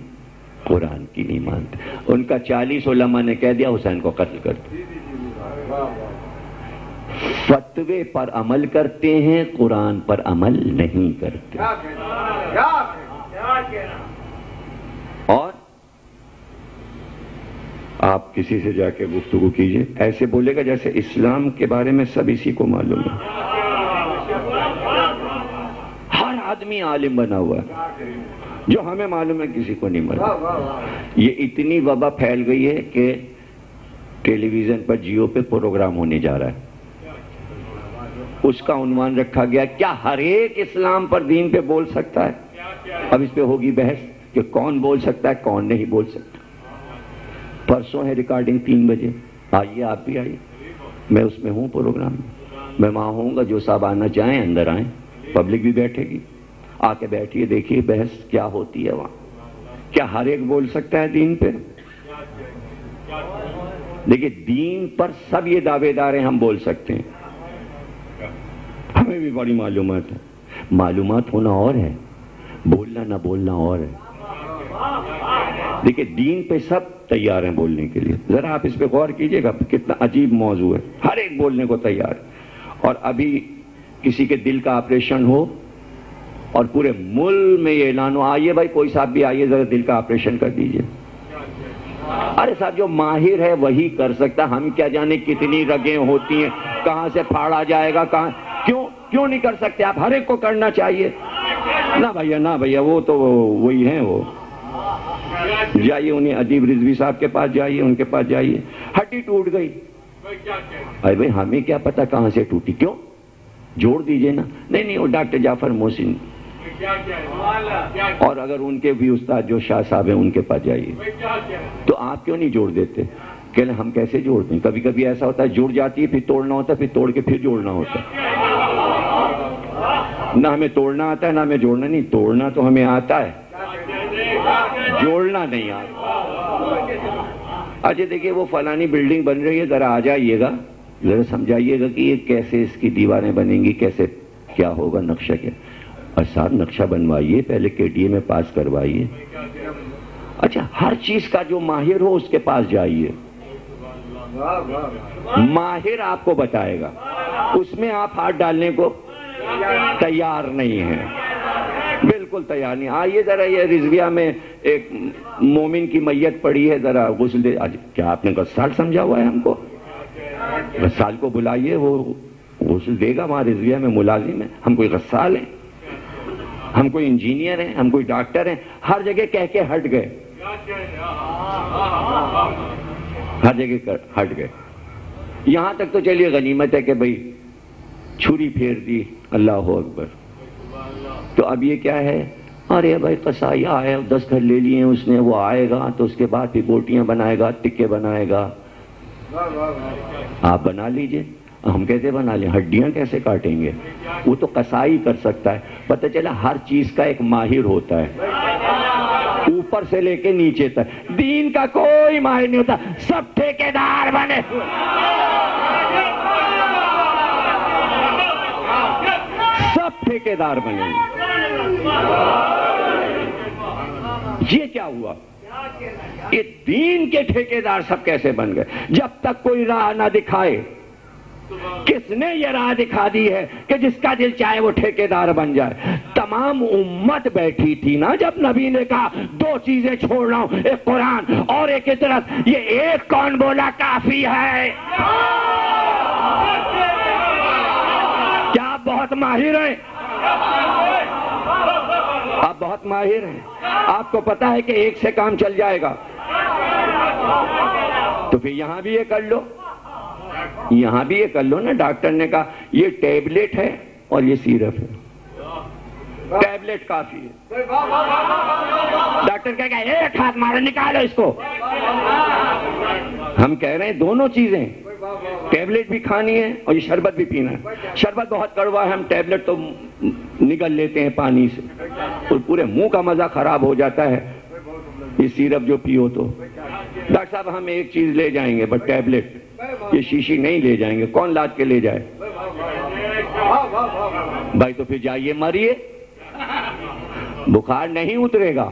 قرآن کی نہیں مانتے. ان کا 40 علماء نے کہہ دیا حسین کو قتل کر دو. فتوے پر عمل کرتے ہیں، قرآن پر عمل نہیں کرتے. اور آپ کسی سے جا کے گفتگو کیجئے، ایسے بولے گا جیسے اسلام کے بارے میں سب اسی کو معلوم ہے. ہر آدمی عالم بنا ہوا ہے، جو ہمیں معلوم ہے کسی کو نہیں معلوم. یہ اتنی وبا پھیل گئی ہے کہ ٹیلی ویژن پر جیو پہ پروگرام ہونے جا رہا ہے. اس کا عنوان رکھا گیا کیا ہر ایک اسلام پر دین پہ بول سکتا ہے؟ اب اس پہ ہوگی بحث کہ کون بول سکتا ہے، کون نہیں بول سکتا. پرسوں ہے ریکارڈنگ 3 بجے. آئیے، آپ بھی آئیے. میں اس میں ہوں پروگرام میں وہاں ہوں گا. جو صاحب آنا چاہیں اندر آئیں. پبلک بھی بیٹھے گی. آ کے بیٹھیے، دیکھیے بحث کیا ہوتی ہے وہاں. کیا ہر ایک بول سکتا ہے دین پہ؟ دیکھیے دین پر سب یہ دعوے دار ہیں ہم بول سکتے ہیں. ہمیں بھی بڑی معلومات ہے. معلومات ہونا اور ہے، بولنا نہ بولنا اور ہے. دیکھیے دین پہ سب تیار ہیں بولنے کے لیے. ذرا آپ اس پہ غور کیجئے گا کتنا عجیب موضوع ہے. ہر ایک بولنے کو تیار ہے. اور ابھی کسی کے دل کا آپریشن ہو اور پورے ملک میں یہ اعلان ہو آئیے بھائی کوئی صاحب بھی آئیے ذرا دل کا آپریشن کر دیجئے. ارے صاحب جو ماہر ہے وہی کر سکتا. ہم کیا جانے کتنی رگیں ہوتی ہیں، کہاں سے پھاڑا جائے گا، کہاں کیوں نہیں کر سکتے آپ؟ ہر ایک کو کرنا چاہیے. نہ بھیا وہ تو وہی ہیں. وہ جائیے انہیں ادیب رضوی صاحب کے پاس جائیے، ان کے پاس جائیے. ہڈی ٹوٹ گئی، ارے بھائی ہمیں کیا پتا کہاں سے ٹوٹی، کیوں جوڑ دیجئے نا. نہیں وہ ڈاکٹر جعفر محسن، اور اگر ان کے بھی استاد جو شاہ صاحب ہیں ان کے پاس جائیے. تو آپ کیوں نہیں جوڑ دیتے؟ کہ ہم کیسے جوڑتے ہیں؟ کبھی کبھی ایسا ہوتا ہے جڑ جاتی ہے پھر توڑنا ہوتا ہے، پھر توڑ کے پھر جوڑنا ہوتا ہے. نہ ہمیں توڑنا آتا ہے نہ ہمیں جوڑنا. نہیں توڑنا تو ہمیں آتا ہے، جوڑنا نہیں آتا. اچھا دیکھیے وہ فلانی بلڈنگ بن رہی ہے، ذرا آ جائیے گا، ذرا سمجھائیے گا کہ یہ کیسے اس کی دیواریں بنیں گی، کیسے کیا ہوگا، نقشہ کیا. اور صاحب نقشہ بنوائیے، پہلے KDA میں پاس کروائیے. اچھا ہر چیز کا جو ماہر ہو اس کے پاس جائیے، ماہر آپ کو بتائے گا. اس میں آپ ہاتھ ڈالنے کو تیار نہیں ہیں، بالکل تیار نہیں. آئیے ذرا یہ رضویہ میں ایک مومن کی میت پڑی ہے، ذرا غسل دے. کیا آپ نے غسال سمجھا ہوا ہے ہم کو؟ غسال کو بلائیے، وہ غسل دے گا. وہاں رضویہ میں ملازم ہے. ہم کوئی غسال ہیں؟ ہم کوئی انجینئر ہیں؟ ہم کوئی ڈاکٹر ہیں؟ ہر جگہ کہہ کے ہٹ گئے، ہر جگہ ہٹ گئے. یہاں تک تو چلیے غنیمت ہے کہ بھئی چھری پھیر دی، اللہ اکبر. تو اب یہ کیا ہے؟ ارے بھائی قصائی آئے 10 گھر لے لیے اس نے، وہ آئے گا تو اس کے بعد پھر بوٹیاں بنائے گا، ٹکے بنائے گا. آپ بنا لیجئے. ہم کیسے بنا لیں؟ ہڈیاں کیسے کاٹیں گے؟ وہ تو قصائی کر سکتا ہے. پتہ چلا ہر چیز کا ایک ماہر ہوتا ہے، اوپر سے لے کے نیچے تک. دین کا کوئی ماہر نہیں ہوتا، سب ٹھیکیدار بنے، سب ٹھیکیدار بنے. یہ کیا ہوا؟ یہ دین کے ٹھیکیدار سب کیسے بن گئے؟ جب تک کوئی راہ نہ دکھائے. کس نے یہ راہ دکھا دی ہے کہ جس کا دل چاہے وہ ٹھیکیدار بن جائے؟ تمام امت بیٹھی تھی نا جب نبی نے کہا دو چیزیں چھوڑ رہا ہوں، ایک قرآن اور ایک عطرت. یہ ایک کون بولا کافی ہے؟ کیا آپ بہت ماہر ہیں؟ آپ بہت ماہر ہیں. آپ کو پتا ہے کہ ایک سے کام چل جائے گا، تو پھر یہاں بھی یہ کر لو، یہاں بھی یہ کر لو نا. ڈاکٹر نے کہا یہ ٹیبلٹ ہے اور یہ سیرپ ہے، ٹیبلٹ کافی ہے. ڈاکٹر کہے گا ایک ہاتھ مارو، نکالو اس کو. ہم کہہ رہے ہیں دونوں چیزیں، ٹیبلٹ بھی کھانی ہے اور یہ شربت بھی پینا ہے. شربت بہت کڑوا ہے، ہم ٹیبلٹ تو نگل لیتے ہیں پانی سے اور پورے منہ کا مزہ خراب ہو جاتا ہے. یہ سیرپ جو پیو تو ڈاکٹر صاحب ہم ایک چیز لے جائیں گے، بٹ ٹیبلٹ یہ شیشی نہیں لے جائیں گے. کون لاد کے لے جائے بھائی؟ تو پھر جائیے مریے. بخار نہیں اترے گا،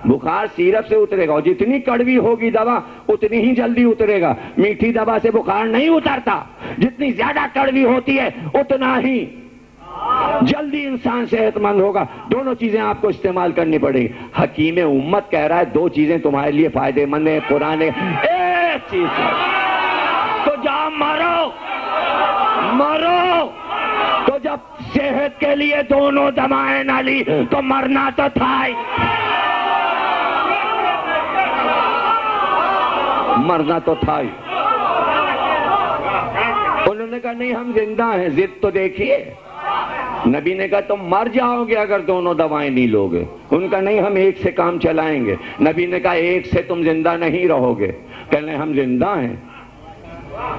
بخار سیرپ سے اترے گا، اور جتنی کڑوی ہوگی دوا اتنی ہی جلدی اترے گا. میٹھی دوا سے بخار نہیں اترتا، جتنی زیادہ کڑوی ہوتی ہے اتنا ہی جلدی انسان صحت مند ہوگا. دونوں چیزیں آپ کو استعمال کرنی پڑے گی. حکیم امت کہہ رہا ہے دو چیزیں تمہارے لیے فائدے مند ہیں، قرآن ایک چیز تو جاؤ مرو مرو. تو جب صحت کے لیے دونوں دوائیں نہ لی تو مرنا تو تھا ہی، مرنا تو تھا ہی. انہوں نے کہا نہیں ہم زندہ ہیں. ضد تو دیکھیے، نبی نے کہا تم مر جاؤ گے اگر دونوں دوائیں نہیں لوگے. ان کا نہیں ہم ایک سے کام چلائیں گے. نبی نے کہا ایک سے تم زندہ نہیں رہو گے. کہنے ہم زندہ ہیں،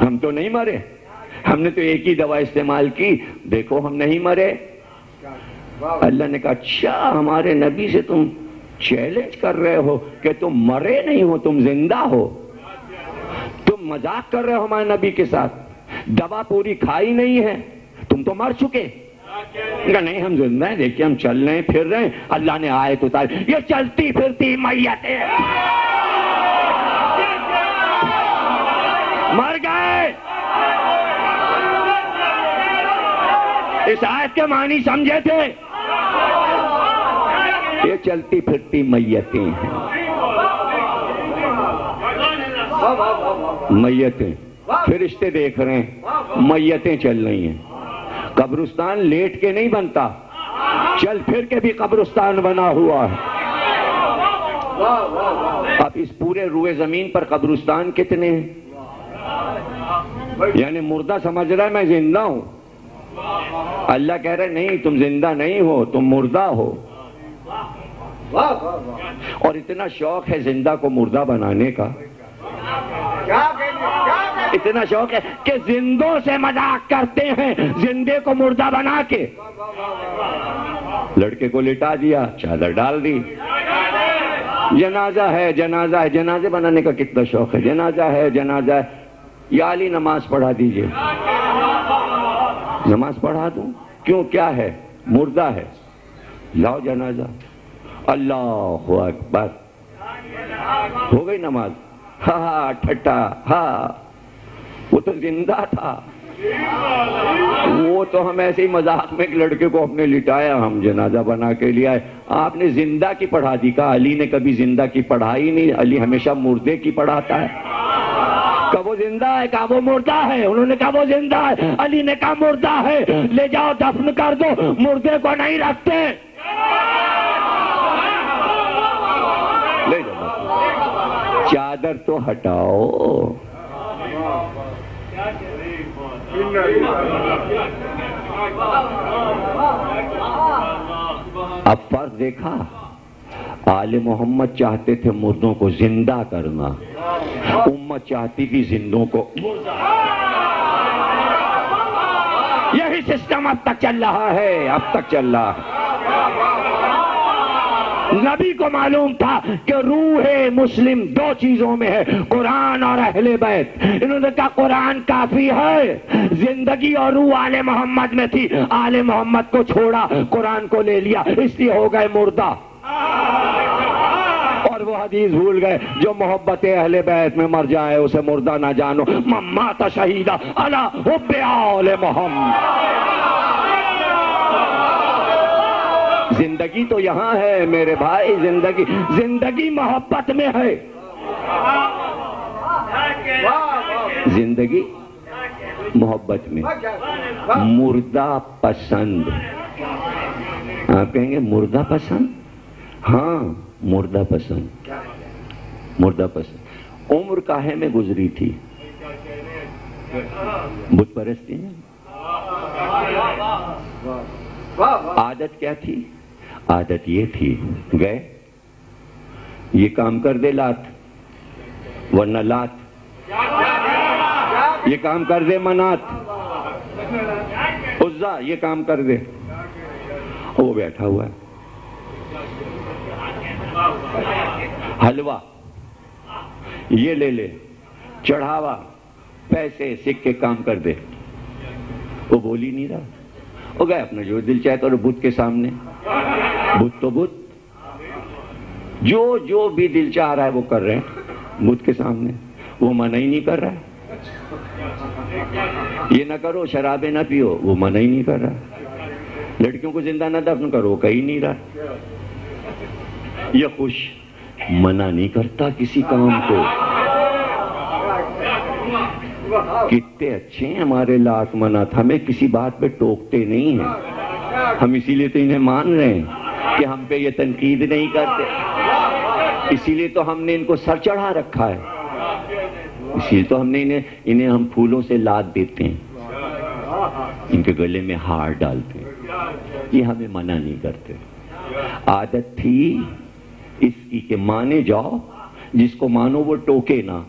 ہم تو نہیں مرے، ہم نے تو ایک ہی دوا استعمال کی، دیکھو ہم نہیں مرے. اللہ نے کہا اچھا ہمارے نبی سے تم چیلنج کر رہے ہو کہ تم مرے نہیں ہو، تم زندہ ہو. تم مذاق کر رہے ہو ہمارے نبی کے ساتھ. دوا پوری کھائی نہیں ہے، تم تو مر چکے. نہیں ہم زندہ ہیں، دیکھیے ہم چل رہے ہیں پھر رہے ہیں. اللہ نے آیت اتاری، یہ چلتی پھرتی میتیں مر گئے. اس آیت کے معنی سمجھے تھے؟ یہ چلتی پھرتی میتیں ہیں، میتیں. فرشتے دیکھ رہے ہیں میتیں چل رہی ہیں. قبرستان لیٹ کے نہیں بنتا، چل پھر کے بھی قبرستان بنا ہوا ہے. اب اس پورے روئے زمین پر قبرستان کتنے ہیں؟ یعنی مردہ سمجھ رہا ہے میں زندہ ہوں. اللہ کہہ رہے نہیں تم زندہ نہیں ہو، تم مردہ ہو. اور اتنا شوق ہے زندہ کو مردہ بنانے کا، اتنا شوق ہے کہ زندوں سے مذاق کرتے ہیں زندے کو مردہ بنا کے. لڑکے کو لٹا دیا، چادر ڈال دی، جنازہ ہے جنازہ ہے. جنازے بنانے کا کتنا شوق ہے. جنازہ ہے جنازہ ہے. یا علی نماز پڑھا دیجئے. نماز پڑھا دوں؟ کیوں کیا ہے؟ مردہ ہے. لاؤ جنازہ. اللہ اکبر. ہو گئی نماز. ہاں ٹھٹا ہاں، وہ تو زندہ تھا. وہ تو ہم ایسے ہی مذاق میں ایک لڑکے کو اپنے لٹایا، ہم جنازہ بنا کے لے آئے. آپ نے زندہ کی پڑھا دی. کہا علی نے کبھی زندہ کی پڑھائی نہیں، علی ہمیشہ مردے کی پڑھاتا ہے. کہا وہ زندہ ہے، کہا وہ مردہ ہے. انہوں نے کہا وہ زندہ ہے، علی نے کہا مردہ ہے. لے جاؤ دفن کر دو، مردے کو نہیں رکھتے. لے جاؤ، چادر تو ہٹاؤ. اب فرق دیکھا، آل محمد چاہتے تھے مردوں کو زندہ کرنا، امت چاہتی تھی زندوں کو. یہی سسٹم اب تک چل رہا ہے، اب تک چل رہا ہے. نبی کو معلوم تھا کہ روح مسلم دو چیزوں میں ہے، قرآن اور اہل بیت۔ انہوں نے کہا قرآن کافی ہے، زندگی اور روح آل محمد میں تھی، آل محمد کو چھوڑا، قرآن کو لے لیا، اس لیے ہو گئے مردہ۔ اور وہ حدیث بھول گئے، جو محبت اہل بیت میں مر جائے اسے مردہ نہ جانو، من مات شہیدا علی حب آل محمد۔ زندگی تو یہاں ہے میرے بھائی، زندگی محبت میں ہے، زندگی محبت میں۔ مردہ پسند، آپ کہیں گے مردہ پسند؟ ہاں مردہ پسند، مردہ پسند۔ عمر کاہے میں گزری تھی؟ بت پرستی میں۔ عادت کیا تھی؟ عادت یہ تھی، گئے یہ کام کر دے لات ورنہ لات، یہ کام کر دے منات، عزا یہ کام کر دے، وہ بیٹھا ہوا ہے۔ حلوہ یہ لے لے، چڑھاوا پیسے سکے کام کر دے، وہ بول ہی نہیں رہا، وہ گئے اپنا جو دل چاہے کرو بت کے سامنے۔ بت تو بت، جو بھی دل چاہ رہا ہے وہ کر رہے ہیں بت کے سامنے، وہ منع ہی نہیں کر رہا ہے۔ یہ نہ کرو، شرابیں نہ پیو، وہ منع ہی نہیں کر رہا۔ لڑکیوں کو زندہ نہ دفن کرو، کہی نہیں رہا۔ یہ خوش منع نہیں کرتا کسی کام کو۔ کتنے اچھے ہیں ہمارے لات منات، ہمیں کسی بات پہ ٹوکتے نہیں ہیں، ہم اسی لیے تو انہیں مان رہے ہیں کہ ہم پہ یہ تنقید نہیں کرتے، اسی لیے تو ہم نے ان کو سر چڑھا رکھا ہے، اسی لیے تو ہم نے انہیں ہم پھولوں سے لاد دیتے ہیں، ان کے گلے میں ہار ڈالتے ہیں، یہ ہمیں منع نہیں کرتے۔ عادت تھی اس کی کہ مانے جاؤ، جس کو مانو وہ ٹوکے نہ،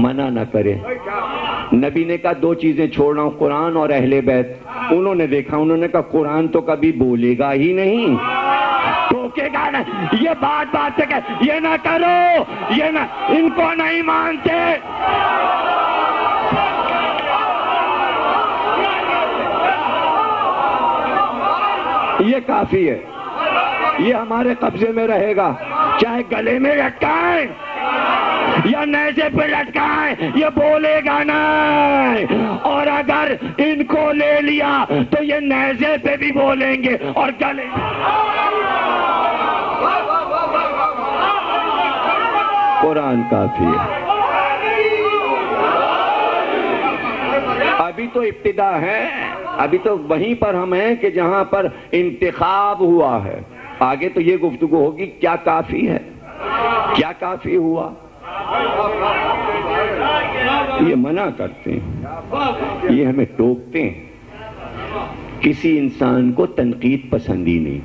منع نہ کرے۔ نبی نے کہا دو چیزیں چھوڑنا ہوں، قرآن اور اہل بیت۔ انہوں نے دیکھا، انہوں نے کہا قرآن تو کبھی بولے گا ہی نہیں، ٹوکے گا نہیں، یہ بات سے کہ یہ نہ کرو، یہ نہ، ان کو نہیں مانتے۔ یہ کافی ہے، یہ ہمارے قبضے میں رہے گا، چاہے گلے میں لٹکائیں یا نیزے پہ لٹکائیں، یہ بولے گا نہیں، اور اگر ان کو لے لیا تو یہ نیزے پہ بھی بولیں گے اور گلے۔ قرآن کافی ہے۔ ابھی تو ابتدا ہے، ابھی تو وہیں پر ہم ہیں کہ جہاں پر انتخاب ہوا ہے، آگے تو یہ گفتگو ہوگی کیا کافی ہے، کیا کافی ہوا۔ یہ منع کرتے ہیں، یہ ہمیں ٹوکتے ہیں، کسی انسان کو تنقید پسند ہی نہیں،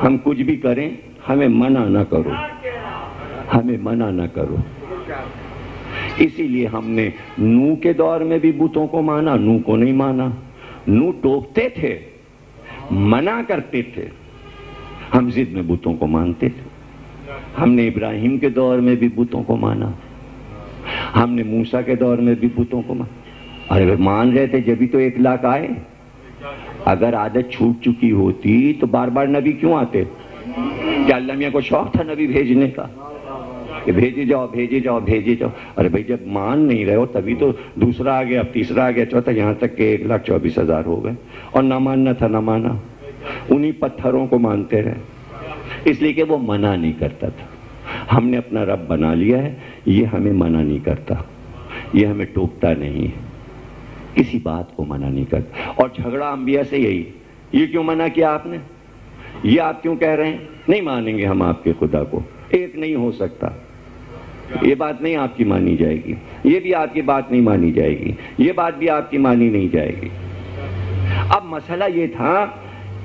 ہم کچھ بھی کریں ہمیں منع نہ کرو، ہمیں منع نہ کرو۔ اسی لیے ہم نے نوح کے دور میں بھی بتوں کو مانا، نوح کو نہیں مانا۔ نوح ٹوکتے تھے، منع کرتے تھے، ہم ضد میں بتوں کو مانتے تھے۔ ہم نے ابراہیم کے دور میں بھی بتوں کو مانا، ہم نے موسیٰ کے دور میں بھی بتوں کو مانا۔ اور اگر مان رہے تھے جبھی تو 1 لاکھ آئے، اگر عادت چھوٹ چکی ہوتی تو بار بار نبی کیوں آتے؟ کیا اللہ میاں کو شوق تھا نبی بھیجنے کا کہ بھیجے جاؤ بھیجے جاؤ بھیجے جاؤ؟ ارے بھائی جب مان نہیں رہے ہو تبھی تو دوسرا آ گیا، اب تیسرا آ گیا، چوتھا، یہاں تک کہ 1,24,000 ہو گئے، اور نہ ماننا تھا نہ مانا، انہی پتھروں کو مانتے رہے، اس لیے کہ وہ منع نہیں کرتا تھا۔ ہم نے اپنا رب بنا لیا ہے، یہ ہمیں منع نہیں کرتا، یہ ہمیں ٹوکتا نہیں ہے، کسی بات کو منع نہیں کرتا۔ اور جھگڑا انبیاء سے یہی، یہ کیوں منع کیا آپ نے، یہ آپ کیوں کہہ رہے ہیں، نہیں مانیں گے ہم آپ کے خدا کو، ایک نہیں ہو سکتا، یہ بات نہیں آپ کی مانی جائے گی، یہ بھی آپ کی بات نہیں مانی جائے گی، یہ بات بھی آپ کی مانی نہیں جائے گی۔ اب مسئلہ یہ تھا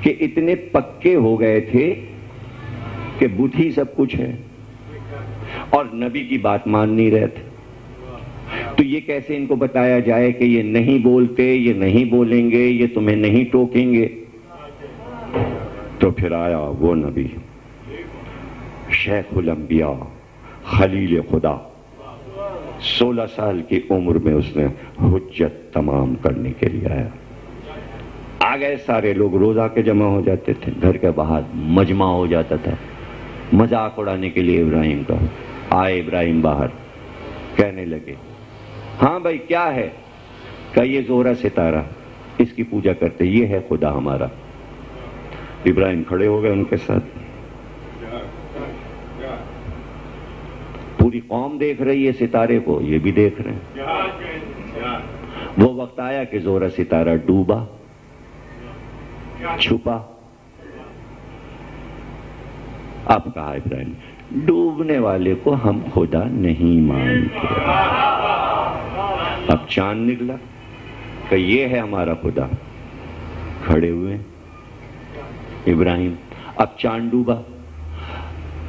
کہ اتنے پکے ہو گئے تھے کہ بت ہی سب کچھ ہے اور نبی کی بات مان نہیں رہے تھے، تو یہ کیسے ان کو بتایا جائے کہ یہ نہیں بولتے، یہ نہیں بولیں گے، یہ تمہیں نہیں ٹوکیں گے؟ تو پھر آیا وہ نبی شیخ الانبیاء خلیل خدا 16 سال کی عمر میں اس نے حجت تمام کرنے کے لیے آیا. آ گئے سارے لوگ، روز آ کے جمع ہو جاتے تھے، گھر کے باہر مجمع ہو جاتا تھا مذاق اڑانے کے لیے ابراہیم کا. آئے ابراہیم باہر، کہنے لگے ہاں بھائی کیا ہے؟ کہ یہ زہرہ ستارہ، اس کی پوجا کرتے، یہ ہے خدا ہمارا. ابراہیم کھڑے ہو گئے ان کے ساتھ. پوری قوم دیکھ رہی ہے ستارے کو، یہ بھی دیکھ رہے ہیں. وہ وقت آیا کہ زہرہ ستارہ ڈوبا، چھپا. اب کہا ابراہیم ڈوبنے والے کو ہم خدا نہیں مانتے. اب چاند نکلا کہ یہ ہے ہمارا خدا. کھڑے ہوئے ابراہیم. اب چاند ڈوبا،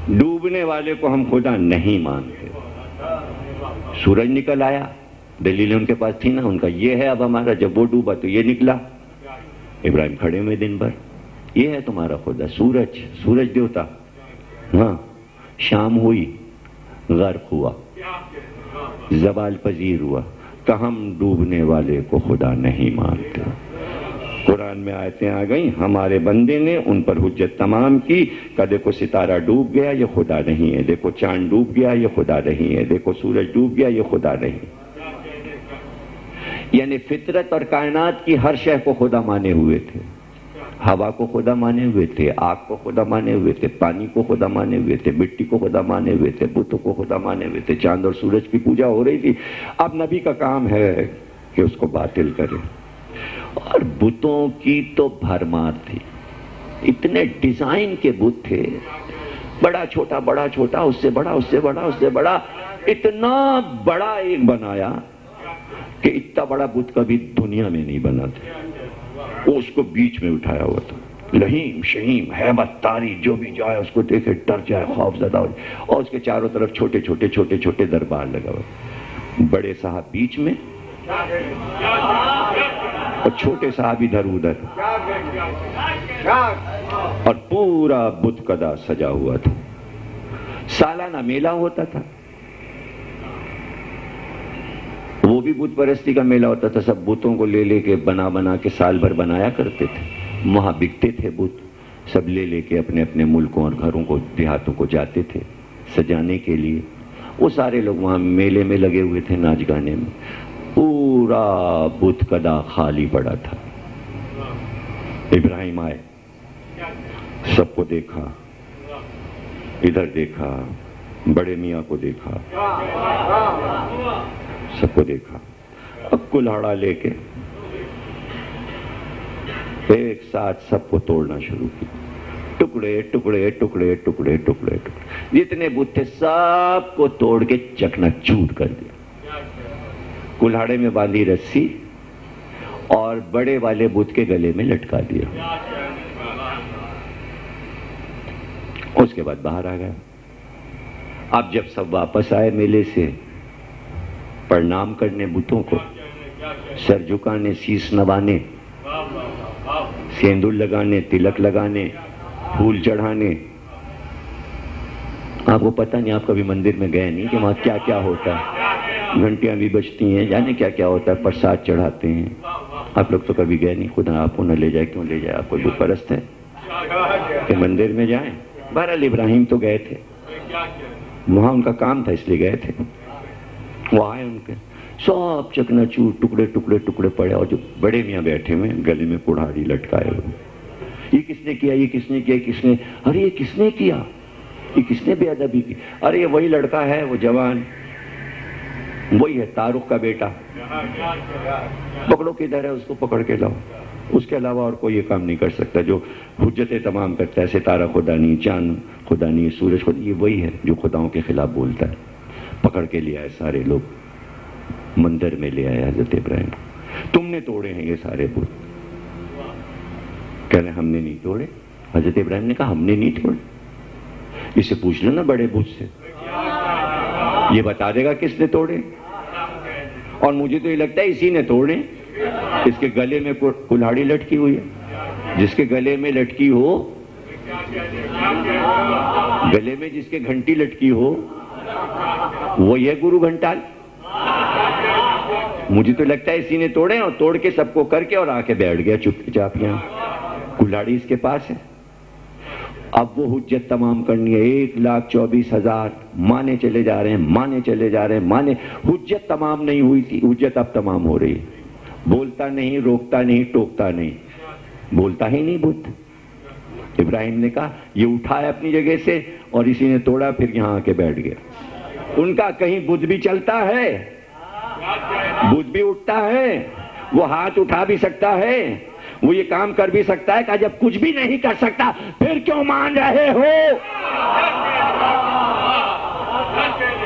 ڈوبنے والے کو ہم خدا نہیں مانتے. سورج نکل آیا، دلیل ان کے پاس تھی نا ان کا، یہ ہے اب ہمارا. جب وہ ڈوبا تو یہ نکلا. ابراہیم کھڑے ہوئے دن بھر، یہ ہے تمہارا خدا. سورج دیوتا. ہاں شام ہوئی، غرق ہوا، زوال پذیر ہوا، کہ ہم ڈوبنے والے کو خدا نہیں مانتے. قرآن میں آیتیں آ گئیں، ہمارے بندے نے ان پر حجت تمام کی کہ دیکھو ستارہ ڈوب گیا یہ خدا نہیں ہے، دیکھو چاند ڈوب گیا یہ خدا نہیں ہے، دیکھو سورج ڈوب گیا یہ خدا نہیں. یعنی فطرت اور کائنات کی ہر شے کو خدا مانے ہوئے تھے. ہوا کو خدا مانے ہوئے تھے، آگ کو خدا مانے ہوئے تھے، پانی کو خدا مانے ہوئے تھے، مٹی کو خدا مانے ہوئے تھے، بتوں کو خدا مانے ہوئے تھے. چاند اور سورج کی پوجا ہو رہی تھی. اب نبی کا کام ہے کہ اس کو باطل کرے. اور بتوں کی تو بھرمار تھی، اتنے ڈیزائن کے بت تھے، بڑا چھوٹا بڑا چھوٹا، اس سے بڑا اس سے بڑا اس سے بڑا. اتنا بڑا ایک بنایا کہ اتنا بڑا بت کبھی دنیا میں نہیں بنا تھا. وہ اس کو بیچ میں اٹھایا ہوا تھا، لہیم شہیم ہیبت طاری، جو بھی جائے اس کو دیکھے ڈر جائے، خوف زدہ ہو جائے. اور اس کے چاروں طرف چھوٹے چھوٹے چھوٹے چھوٹے دربار لگا ہوا، بڑے صاحب بیچ میں اور چھوٹے صاحب ادھر ادھر، اور پورا بت کدا سجا ہوا تھا. سالانہ میلہ ہوتا تھا، وہ بھی بت پرستی کا میلہ ہوتا تھا. سب بتوں کو لے لے کے بنا کے سال بھر بنایا کرتے تھے. وہاں بکتے تھے بت، سب لے لے کے اپنے اپنے ملکوں اور گھروں کو دیہاتوں کو جاتے تھے سجانے کے لیے. وہ سارے لوگ وہاں میلے میں لگے ہوئے تھے، ناچ گانے میں. پورا بت کدا خالی پڑا تھا. ابراہیم آئے، سب کو دیکھا، ادھر دیکھا، بڑے میاں کو دیکھا، سب کو دیکھا. اب کلہاڑا لے کے ایک ساتھ سب کو توڑنا شروع کیا. ٹکڑے ٹکڑے ٹکڑے ٹکڑے ٹکڑے ٹکڑے، جتنے بت تھے سب کو توڑ کے چکنا چور کر دیا. کلہاڑے میں باندھی رسی اور بڑے والے بت کے گلے میں لٹکا دیا. اس کے بعد باہر آ گیا. اب جب سب واپس آئے میلے سے، پرنام کرنے بتوں کو، سر جھکانے، سیس نوانے، سیندور لگانے، تلک لگانے، پھول چڑھانے. آپ کو پتہ نہیں، آپ کبھی مندر میں گئے نہیں کہ وہاں کیا کیا ہوتا ہے. گھنٹیاں بھی بجتی ہیں، جانے کیا کیا ہوتا ہے، پرساد چڑھاتے ہیں. آپ لوگ تو کبھی گئے نہیں. خدا آپ کو نہ لے جائے، کیوں لے جائے؟ آپ کو بت پرست ہے کہ مندر میں جائیں. بہرحال ابراہیم تو گئے تھے، وہاں ان کا کام تھا اس لیے گئے تھے. وہ آئے، ان کے سب چکنا چور، ٹکڑے ٹکڑے ٹکڑے پڑے. اور جو بڑے میاں بیٹھے ہوئے گلے میں کڑھاڑی لٹکائے ہوئے، یہ کس نے کیا، یہ کس نے کیا، کس نے، ارے یہ کس نے کیا، یہ کس نے بے ادبی کی؟ ارے یہ وہی لڑکا ہے، وہ جوان، وہی ہے تارخ کا بیٹا، پکڑو کدھر ہے، اس کو پکڑ کے لاؤ. اس کے علاوہ اور کوئی یہ کام نہیں کر سکتا جو حجتیں تمام کرتا ہے. ستارہ خدا نہیں، چاند خدا نہیں، سورج خدا، یہ وہی ہے جو خداؤں کے خلاف بولتا ہے. پکڑ کے لے آئے سارے لوگ، مندر میں لے آئے حضرت ابراہیم. تم نے توڑے ہیں یہ سارے بت. کہہ رہے ہم نے نہیں توڑے. حضرت ابراہیم نے کہا ہم نے نہیں توڑے. اسے پوچھ لو نا بڑے بت سے، یہ بتا دے گا کس نے توڑے. اور مجھے تو یہ لگتا ہے اسی نے توڑے. اس کے گلے میں کلہاڑی لٹکی ہوئی ہے. جس کے گلے میں لٹکی ہو گلے میں جس کے گھنٹی لٹکی ہو وہ یہ گرو گھنٹال؟ مجھے تو لگتا ہے اسی نے توڑے اور توڑ کے سب کو کر کے اور آ کے بیٹھ گیا چپ چاپ یہاں. کلاڑی اس کے پاس ہے. اب وہ حجت تمام کرنی ہے. 1,24,000 مانے چلے جا رہے ہیں، مانے چلے جا رہے ہیں، مانے. حجت تمام نہیں ہوئی تھی، حجت اب تمام ہو رہی ہے. بولتا نہیں، روکتا نہیں، ٹوکتا نہیں، بولتا ہی نہیں بدھ. ابراہیم نے کہا یہ اٹھایا اپنی جگہ سے اور اسی نے توڑا، پھر یہاں آ کے بیٹھ گیا. ان کا کہیں بدھ بھی چلتا ہے، بدھ بھی اٹھتا ہے، وہ ہاتھ اٹھا بھی سکتا ہے، وہ یہ کام کر بھی سکتا ہے کہ جب کچھ بھی نہیں کر سکتا پھر کیوں مان رہے ہو؟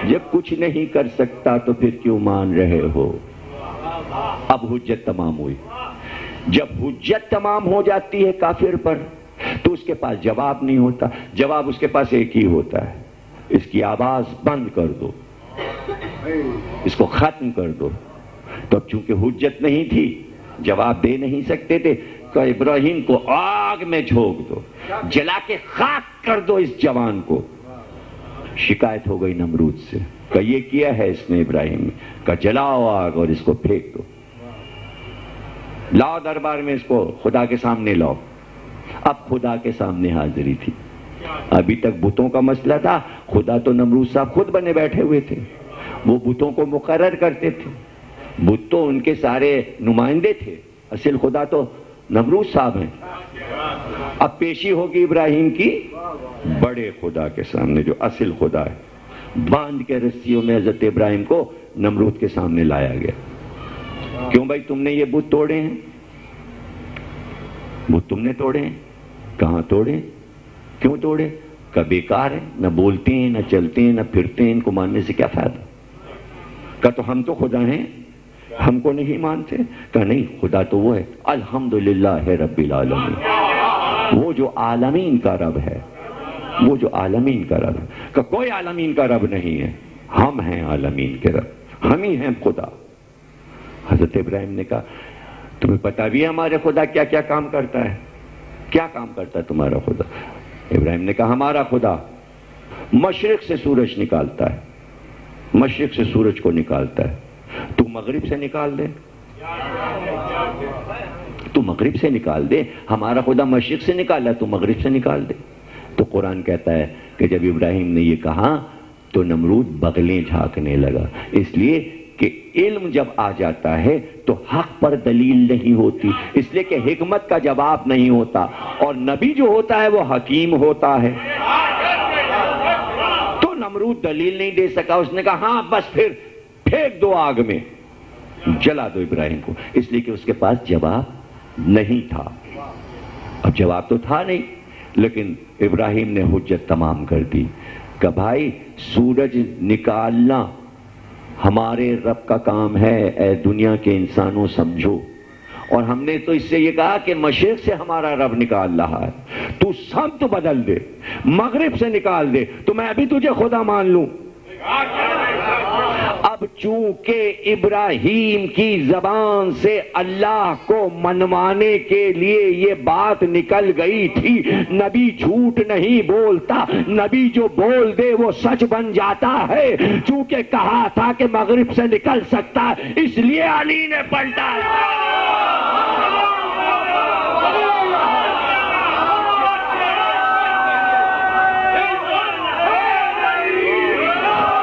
جب کچھ نہیں کر سکتا تو پھر کیوں مان رہے ہو؟ اب حجت تمام ہوئی. جب حجت تمام ہو جاتی ہے کافر پر تو اس کے پاس جواب نہیں ہوتا. جواب اس کے پاس ایک ہی ہوتا ہے، اس کی آواز بند کر دو، اس کو ختم کر دو. تو اب چونکہ حجت نہیں تھی، جواب دے نہیں سکتے تھے، کہ ابراہیم کو آگ میں جھونک دو، جلا کے خاک کر دو اس جوان کو. شکایت ہو گئی نمرود سے کہ یہ کیا ہے اس نے ابراہیم نے. کہ جلاؤ آگ اور اس کو پھینک دو، لاؤ دربار میں، اس کو خدا کے سامنے لاؤ. اب خدا کے سامنے حاضری تھی. ابھی تک بتوں کا مسئلہ تھا. خدا تو نمرود صاحب خود بنے بیٹھے ہوئے تھے، وہ بتوں کو مقرر کرتے تھے. بت تو ان کے سارے نمائندے تھے، اصل خدا تو نمرود صاحب ہیں. اب پیشی ہوگی ابراہیم کی بڑے خدا کے سامنے جو اصل خدا ہے. باندھ کے رسیوں میں حضرت ابراہیم کو نمرود کے سامنے لایا گیا. کیوں بھائی تم نے یہ بت توڑے ہیں؟ بت تم نے توڑے ہیں؟ کہاں توڑے؟ کیوں توڑے؟ کہ بیکار ہے، نہ بولتے ہیں، نہ چلتے ہیں، نہ پھرتے ہیں، ان کو ماننے سے کیا فائدہ؟ کہ تو ہم تو خدا ہیں، ہم کو نہیں مانتے؟ کہ نہیں، خدا تو وہ ہے الحمدللہ رب العالمین، وہ جو عالمین کا رب ہے، وہ جو عالمین کا رب ہے. کہ کوئی عالمین کا رب نہیں ہے، ہم ہیں عالمین کے رب، ہم ہی ہیں خدا. حضرت ابراہیم نے کہا تمہیں پتا بھی ہے ہمارے خدا کیا کیا کام کرتا ہے؟ کیا کام کرتا ہے تمہارا خدا؟ ابراہیم نے کہا ہمارا خدا مشرق سے سورج نکالتا ہے، مشرق سے سورج کو نکالتا ہے. تو مغرب سے نکال دے، تو مغرب سے نکال دے. ہمارا خدا مشرق سے نکالا، تو مغرب سے نکال دے. تو قرآن کہتا ہے کہ جب ابراہیم نے یہ کہا تو نمرود بغلیں جھانکنے لگا. اس لیے کہ علم جب آ جاتا ہے تو حق پر دلیل نہیں ہوتی، اس لیے کہ حکمت کا جواب نہیں ہوتا، اور نبی جو ہوتا ہے وہ حکیم ہوتا ہے. تو نمرود دلیل نہیں دے سکا. اس نے کہا ہاں بس پھر پھینک دو آگ میں، جلا دو ابراہیم کو. اس لیے کہ اس کے پاس جواب نہیں تھا. اب جواب تو تھا نہیں، لیکن ابراہیم نے حجت تمام کر دی کہ بھائی سورج نکالنا ہمارے رب کا کام ہے، اے دنیا کے انسانوں سمجھو. اور ہم نے تو اس سے یہ کہا کہ مشرق سے ہمارا رب نکال رہا ہے، تو سمت بدل دے، مغرب سے نکال دے تو میں ابھی تجھے خدا مان لوں. اب چونکہ ابراہیم کی زبان سے اللہ کو منوانے کے لیے یہ بات نکل گئی تھی، نبی جھوٹ نہیں بولتا، نبی جو بول دے وہ سچ بن جاتا ہے. چونکہ کہا تھا کہ مغرب سے نکل سکتا ہے، اس لیے علی نے پلٹا.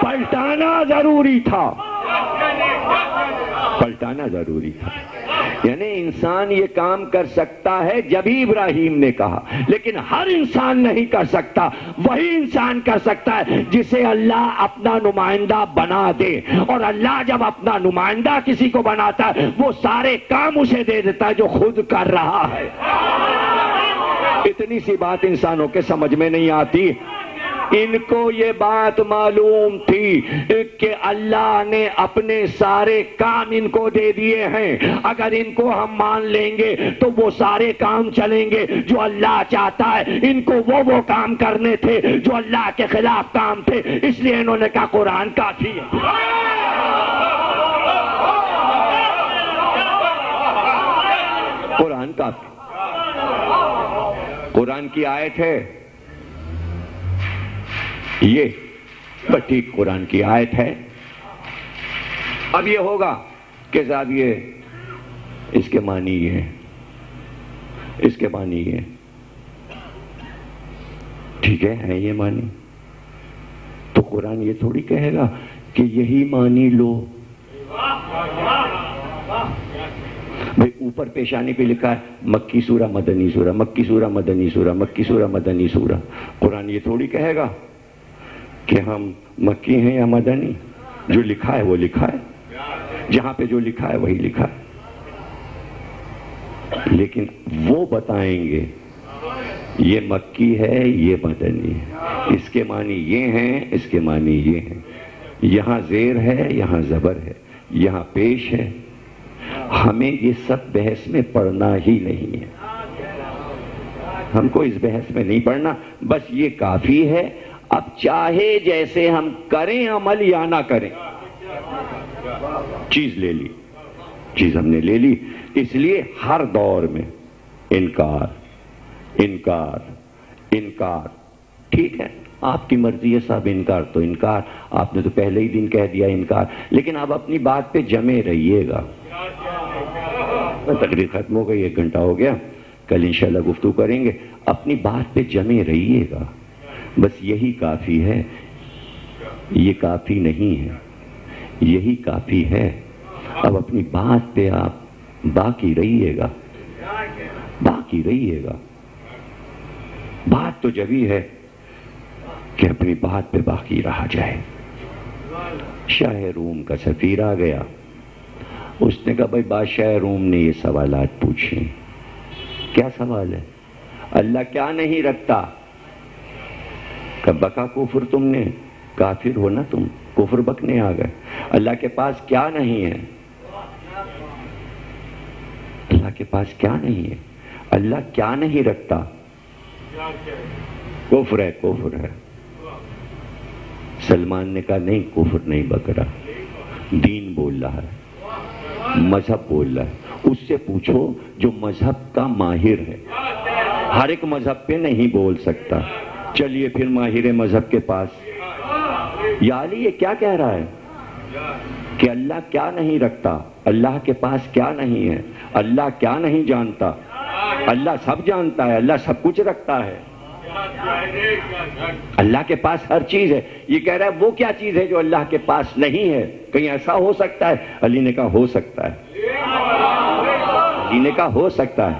پلٹانا ضروری تھا، پلٹانا ضروری تھا. یعنی انسان یہ کام کر سکتا ہے جب ہی ابراہیم نے کہا، لیکن ہر انسان نہیں کر سکتا. وہی انسان کر سکتا ہے جسے اللہ اپنا نمائندہ بنا دے. اور اللہ جب اپنا نمائندہ کسی کو بناتا ہے وہ سارے کام اسے دے دیتا ہے جو خود کر رہا ہے. اتنی سی بات انسانوں کے سمجھ میں نہیں آتی. ان کو یہ بات معلوم تھی کہ اللہ نے اپنے سارے کام ان کو دے دیے ہیں. اگر ان کو ہم مان لیں گے تو وہ سارے کام چلیں گے جو اللہ چاہتا ہے. ان کو وہ کام کرنے تھے جو اللہ کے خلاف کام تھے، اس لیے انہوں نے کہا قرآن کافی ہے. قرآن کافی. قرآن کی آیت ہے یہ ٹھیک قرآن کی آیت ہے. اب یہ ہوگا کہ صاحب یہ اس کے معنی یہ ہے، اس کے معنی یہ ہے. ٹھیک ہے یہ معنی، تو قرآن یہ تھوڑی کہے گا کہ یہی معنی لو. بھئی اوپر پیشانی پہ لکھا ہے مکی سورہ مدنی سورہ، مکی سورہ مدنی سورہ، مکی سورہ مدنی سورہ. قرآن یہ تھوڑی کہے گا کہ ہم مکی ہیں یا مدنی. جو لکھا ہے وہ لکھا ہے، جہاں پہ جو لکھا ہے وہی لکھا ہے. لیکن وہ بتائیں گے یہ مکی ہے یہ مدنی ہے، اس کے معنی یہ ہیں، اس کے معنی یہ ہیں. یہاں زیر ہے، یہاں زبر ہے، یہاں پیش ہے. ہمیں یہ سب بحث میں پڑھنا ہی نہیں ہے، ہم کو اس بحث میں نہیں پڑھنا. بس یہ کافی ہے. اب چاہے جیسے ہم کریں عمل یا نہ کریں، چیز لے لی، چیز ہم نے لے لی. اس لیے ہر دور میں انکار انکار انکار. ٹھیک ہے آپ کی مرضی ہے صاحب، انکار تو انکار، آپ نے تو پہلے ہی دن کہہ دیا انکار. لیکن اب اپنی بات پہ جمے رہیے گا. تقریر ختم ہو گئی، 1 گھنٹہ ہو گیا، کل انشاءاللہ گفتگو کریں گے. اپنی بات پہ جمے رہیے گا، بس یہی کافی ہے. یہ کافی نہیں ہے، یہی کافی ہے. اب اپنی بات پہ آپ باقی رہیے گا، باقی رہیے گا. بات تو جبھی ہے کہ اپنی بات پہ باقی رہا جائے. شاہ روم کا سفیر آ گیا، اس نے کہا بھائی بادشاہ روم نے یہ سوالات پوچھے. کیا سوال ہے؟ اللہ کیا نہیں رکھتا؟ کہ بکا کفر تم نے، کافر ہو نا تم، کفر بکنے آ گئے. اللہ کے پاس کیا نہیں ہے؟ اللہ کے پاس کیا نہیں ہے؟ اللہ کیا نہیں رکھتا؟ کفر ہے، کفر ہے. سلمان نے کہا نہیں کفر نہیں بک رہا، دین بول رہا ہے، مذہب بول رہا ہے. اس سے پوچھو جو مذہب کا ماہر ہے. ہر ایک مذہب پہ نہیں بول سکتا. چلیے پھر ماہر مذہب کے پاس. یا علی یہ کیا کہہ رہا ہے کہ اللہ کیا نہیں رکھتا؟ اللہ کے پاس کیا نہیں ہے؟ اللہ کیا نہیں جانتا؟ اللہ سب جانتا ہے، اللہ سب کچھ رکھتا ہے، اللہ کے پاس ہر چیز ہے. یہ کہہ رہا ہے وہ کیا چیز ہے جو اللہ کے پاس نہیں ہے؟ کہیں ایسا ہو سکتا ہے؟ علی نے کہا ہو سکتا ہے. علی نے کہا ہو سکتا ہے.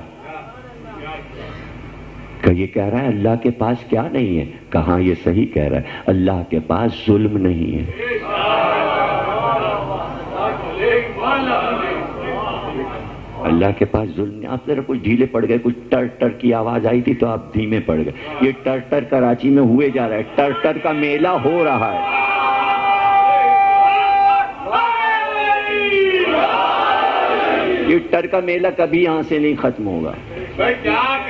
کہ یہ کہہ رہا ہے اللہ کے پاس کیا نہیں ہے؟ کہاں یہ صحیح کہہ رہا ہے، اللہ کے پاس ظلم نہیں ہے. اللہ کے پاس ظلم نہیں. آپ ذرا کچھ ڈھیلے پڑ گئے، کچھ ٹر ٹر کی آواز آئی تھی تو آپ دھیمے پڑ گئے. یہ ٹر ٹر کراچی میں ہوئے جا رہا ہے، ٹر ٹر کا میلہ ہو رہا ہے. یہ ٹر کا میلہ کبھی یہاں سے نہیں ختم ہوگا.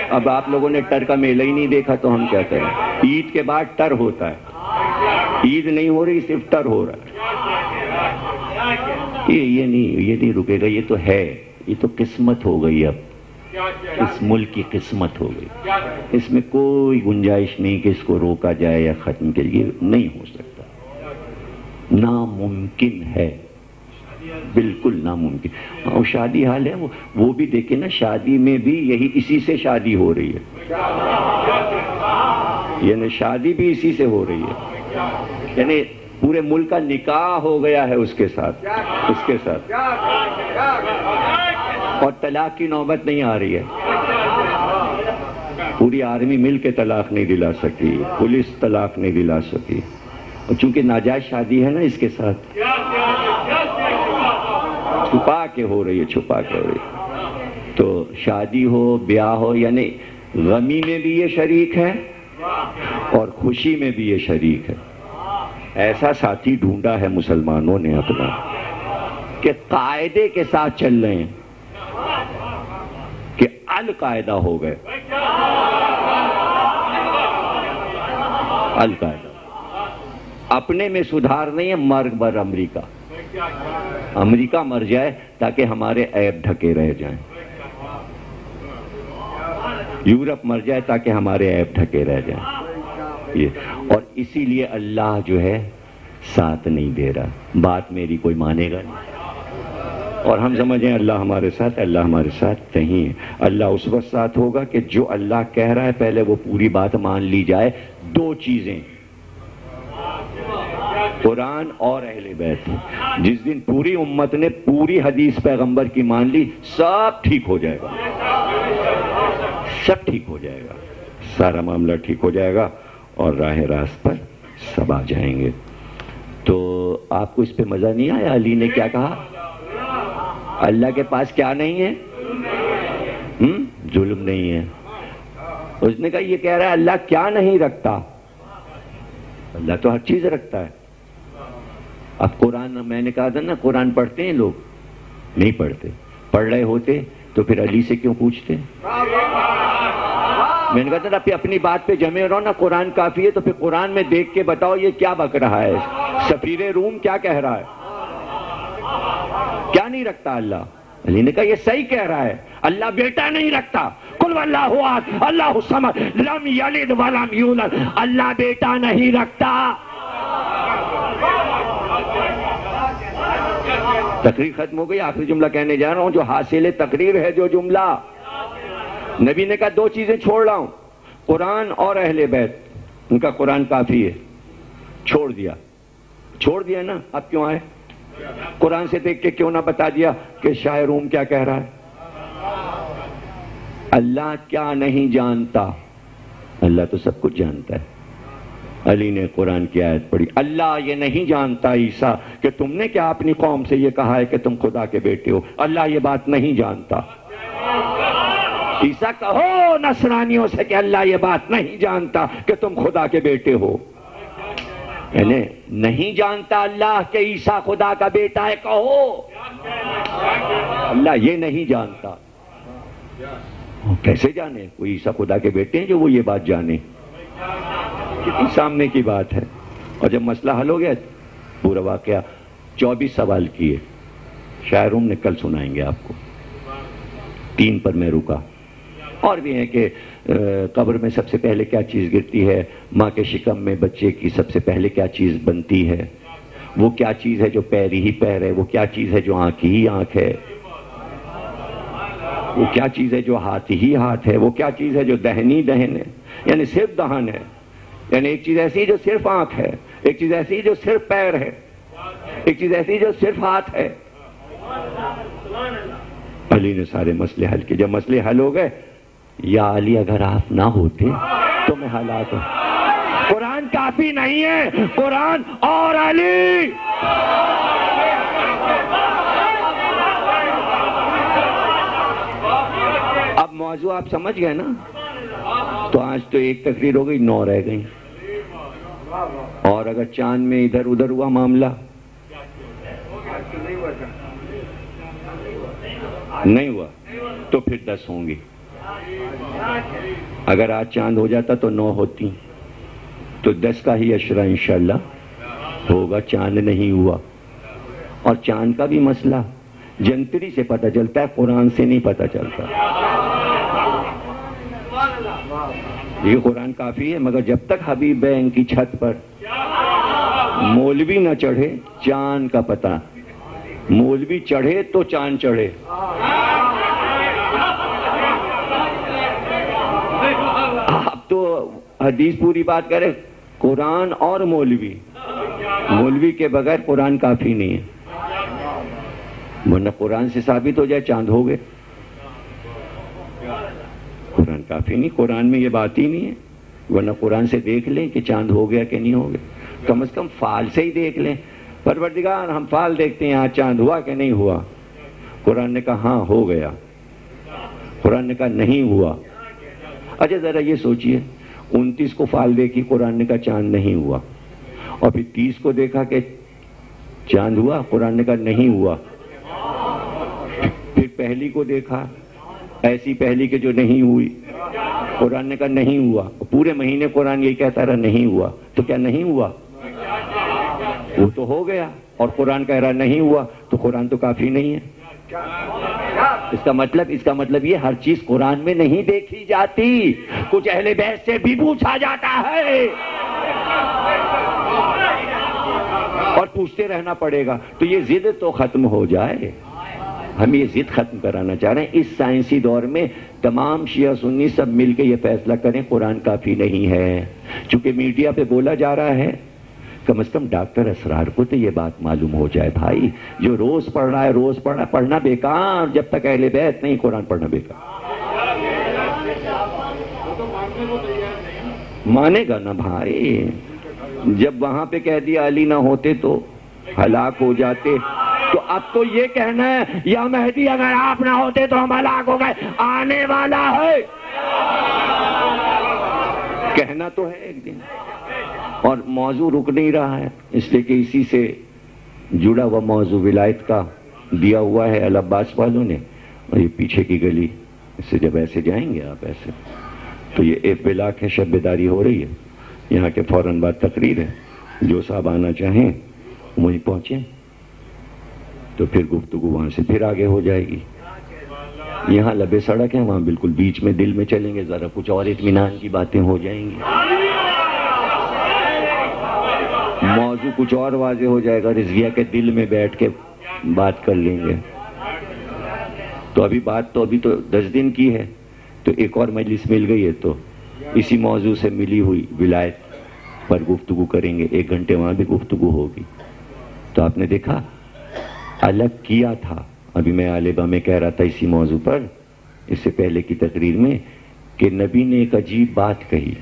اب آپ لوگوں نے ٹر کا میلہ ہی نہیں دیکھا تو ہم کہتے ہیں عید کے بعد ٹر ہوتا ہے. عید نہیں ہو رہی، صرف ٹر ہو رہا ہے. یہ نہیں رکے گا. یہ تو ہے، یہ تو قسمت ہو گئی. اب اس ملک کی قسمت ہو گئی. اس میں کوئی گنجائش نہیں کہ اس کو روکا جائے یا ختم کے لیے. نہیں ہو سکتا، ناممکن ہے، بالکل ناممکن. اور شادی حال ہے وہ بھی دیکھیں نا، شادی میں بھی یہی اسی سے شادی ہو رہی ہے. یعنی شادی بھی اسی سے ہو رہی ہے. یعنی پورے ملک کا نکاح ہو گیا ہے اس کے ساتھ، اس کے ساتھ. اور طلاق کی نوبت نہیں آ رہی ہے. پوری آرمی مل کے طلاق نہیں دلا سکی، پولیس طلاق نہیں دلا سکی. اور چونکہ ناجائز شادی ہے نا اس کے ساتھ، چھپا کے ہو رہی ہے، چھپا کے ہو رہی ہے. تو شادی ہو، بیاہ ہو، یعنی غمی میں بھی یہ شریک ہے اور خوشی میں بھی یہ شریک ہے. ایسا ساتھی ڈھونڈا ہے مسلمانوں نے اپنا کہ قاعدے کے ساتھ چل رہے ہیں کہ القاعدہ ہو گئے. القاعدہ اپنے میں سدھار نہیں ہے، مرگ بر امریکہ. امریکہ مر جائے تاکہ ہمارے عیب ڈھکے رہ جائیں. یورپ مر جائے تاکہ ہمارے عیب ڈھکے رہ جائیں. یہ، اور اسی لیے اللہ جو ہے ساتھ نہیں دے رہا، بات میری کوئی مانے گا نہیں، اور ہم سمجھیں اللہ ہمارے ساتھ، اللہ ہمارے ساتھ نہیں ہے۔ اللہ اس وقت ساتھ ہوگا کہ جو اللہ کہہ رہا ہے پہلے وہ پوری بات مان لی جائے۔ دو چیزیں، قرآن اور اہل بیت۔ جس دن پوری امت نے پوری حدیث پیغمبر کی مان لی، سب ٹھیک ہو جائے گا، سب ٹھیک ہو جائے گا، سارا معاملہ ٹھیک ہو جائے گا اور راہ راست پر سب آ جائیں گے۔ تو آپ کو اس پہ مزہ نہیں آیا؟ علی نے کیا کہا؟ اللہ کے پاس کیا نہیں ہے؟ ظلم نہیں ہے۔ اس نے کہا یہ کہہ رہا ہے اللہ کیا نہیں رکھتا؟ اللہ تو ہر چیز رکھتا ہے۔ اب قرآن، میں نے کہا تھا نا قرآن پڑھتے ہیں لوگ؟ نہیں پڑھتے۔ پڑھ رہے ہوتے تو پھر علی سے کیوں پوچھتے؟ میں نے کہا تھا پھر اپنی بات پہ جمے رہو نا، قرآن کافی ہے، تو پھر قرآن میں دیکھ کے بتاؤ یہ کیا بک رہا ہے، سفیر روم کیا کہہ رہا ہے، کیا نہیں رکھتا اللہ؟ علی نے کہا یہ صحیح کہہ رہا ہے، اللہ بیٹا نہیں رکھتا، قل واللہ احد اللہ الصمد لم یلد ولم یولد، اللہ بیٹا نہیں رکھتا۔ تقریر ختم ہو گئی، آخری جملہ کہنے جا رہا ہوں جو حاصل تقریر ہے، جو جملہ نبی نے کہا دو چیزیں چھوڑ رہا ہوں، قرآن اور اہل بیت، ان کا قرآن کافی ہے، چھوڑ دیا نا، اب کیوں آئے؟ قرآن سے دیکھ کے کیوں نہ بتا دیا کہ شاہ روم کیا کہہ رہا ہے؟ اللہ کیا نہیں جانتا؟ اللہ تو سب کچھ جانتا ہے۔ علی نے قرآن کی آیت پڑھی، اللہ یہ نہیں جانتا عیسیٰ کہ تم نے کیا اپنی قوم سے یہ کہا ہے کہ تم خدا کے بیٹے ہو، اللہ یہ بات نہیں جانتا۔ عیسیٰ کہو نصرانیوں سے کہ اللہ یہ بات نہیں جانتا کہ تم خدا کے بیٹے ہو، یعنی نہیں جانتا اللہ کہ عیسیٰ خدا کا بیٹا ہے، کہو اللہ یہ نہیں جانتا۔ کیسے جانے کوئی عیسیٰ خدا کے بیٹے ہیں جو وہ یہ بات جانے؟ کتنی سامنے کی بات ہے۔ اور جب مسئلہ حل ہو گیا، پورا واقعہ 24 سوال کیے، شاہ روم نے کل سنائیں گے آپ کو، 3 پر میں رکا۔ اور بھی ہیں کہ قبر میں سب سے پہلے کیا چیز گرتی ہے، ماں کے شکم میں بچے کی سب سے پہلے کیا چیز بنتی ہے، وہ کیا چیز ہے جو پیر ہی پیر ہے، وہ کیا چیز ہے جو آنکھ ہی آنکھ ہے، وہ کیا چیز ہے جو ہاتھ ہی ہاتھ ہے، وہ کیا چیز ہے جو دہن ہی دہن ہے، یعنی صرف دہن ہے، یعنی ایک چیز ایسی جو صرف آنکھ ہے، ایک چیز ایسی جو صرف پیر ہے، ایک چیز ایسی جو صرف ہاتھ ہے۔ علی نے سارے مسئلے حل کیے۔ جب مسئلے حل ہو گئے، یا علی اگر آپ نہ ہوتے تو میں ہلاک ہوں۔ قرآن کافی نہیں ہے، قرآن اور علی۔ اب موضوع آپ سمجھ گئے نا؟ تو آج تو ایک تقریر ہو گئی، 9 رہ گئی، اور اگر چاند میں ادھر ادھر ہوا معاملہ نہیں ہوا تو پھر 10 ہوں گی۔ اگر آج چاند ہو جاتا تو 9 ہوتی، تو 10 کا ہی اشرہ انشاءاللہ ہوگا۔ چاند نہیں ہوا، اور چاند کا بھی مسئلہ جنتری سے پتہ چلتا ہے، قرآن سے نہیں پتہ چلتا۔ یہ قرآن کافی ہے، مگر جب تک حبیب بین کی چھت پر مولوی نہ چڑھے چاند کا پتہ، مولوی چڑھے تو چاند چڑھے۔ آپ تو حدیث پوری بات کرے، قرآن اور مولوی، مولوی کے بغیر قرآن کافی نہیں ہے، ورنہ قرآن سے ثابت ہو جائے چاند ہو گئے، قرآن کافی نہیں، قرآن میں یہ بات ہی نہیں ہے، ورنہ قرآن سے دیکھ لیں کہ چاند ہو گیا کہ نہیں ہو گیا، کم از کم فال سے ہی دیکھ لیں۔ پروردگار ہم فال دیکھتے ہیں، آج چاند ہوا کہ نہیں ہوا؟ قرآن نے کہا ہاں ہو گیا، قرآن نے کہا نہیں ہوا۔ اچھا ذرا یہ سوچئے، 29 کو فال دیکھی، قرآن نے کہا چاند نہیں ہوا، اور پھر 30 کو دیکھا کہ چاند ہوا، قرآن نے کہا نہیں ہوا، پھر پہلی کو دیکھا، ایسی پہلی کہ جو نہیں ہوئی، قرآن نے کہا نہیں ہوا، پورے مہینے قرآن یہی کہتا رہا نہیں ہوا، تو کیا نہیں ہوا؟ وہ تو ہو گیا، اور قرآن کہہ رہا نہیں ہوا، تو قرآن تو کافی نہیں ہے۔ اس کا مطلب یہ ہر چیز قرآن میں نہیں دیکھی جاتی، کچھ اہل بیت سے بھی پوچھا جاتا ہے۔ اور پوچھتے رہنا پڑے گا. تو یہ ضد تو ختم ہو جائے. ہم یہ ضد ختم کرانا چاہ رہے ہیں. اس سائنسی دور میں تمام شیعہ سنی سب مل کے یہ فیصلہ کریں قرآن کافی نہیں ہے. چونکہ میڈیا پہ بولا جا رہا ہے، کم از کم ڈاکٹر اسرار کو تو یہ بات معلوم ہو جائے بھائی، جو روز پڑھ رہا ہے روز پڑھ رہا ہے، پڑھنا بیکار. جب تک اہل بیت نہیں قرآن پڑھنا بیکار. مانے گا نا بھائی. جب وہاں پہ کہہ دیا علی نہ ہوتے تو ہلاک ہو جاتے، تو اب تو یہ کہنا ہے یا مہدی اگر آپ نہ ہوتے تو ہم ہلاک ہو گئے. آنے والا ہے، کہنا تو ہے ایک دن. اور موضوع رک نہیں رہا ہے، اس لیے کہ اسی سے جڑا ہوا موضوع ولایت کا دیا ہوا ہے العباس والوں نے. اور یہ پیچھے کی گلی، اس سے جب ایسے جائیں گے آپ ایسے، تو یہ ایک بلاک ہے، شب بیداری ہو رہی ہے یہاں کے فوراً بعد تقریر ہے. جو صاحب آنا چاہیں وہیں پہنچیں، تو پھر گفتگو وہاں سے پھر آگے ہو جائے گی. یہاں لبے سڑک ہیں، وہاں بالکل بیچ میں دل میں چلیں گے، ذرا کچھ اور اطمینان کی باتیں ہو جائیں گی، موضوع کچھ اور واضح ہو جائے گا. رضویہ کے دل میں بیٹھ کے بات کر لیں گے. تو ابھی بات تو 10 دن کی ہے، تو ایک اور مجلس مل گئی ہے، تو اسی موضوع سے ملی ہوئی ولایت پر گفتگو کریں گے. 1 گھنٹے وہاں بھی گفتگو ہوگی. تو آپ نے دیکھا الگ کیا تھا. ابھی میں عالبہ میں کہہ رہا تھا اسی موضوع پر اس سے پہلے کی تقریر میں کہ نبی نے ایک عجیب بات کہی.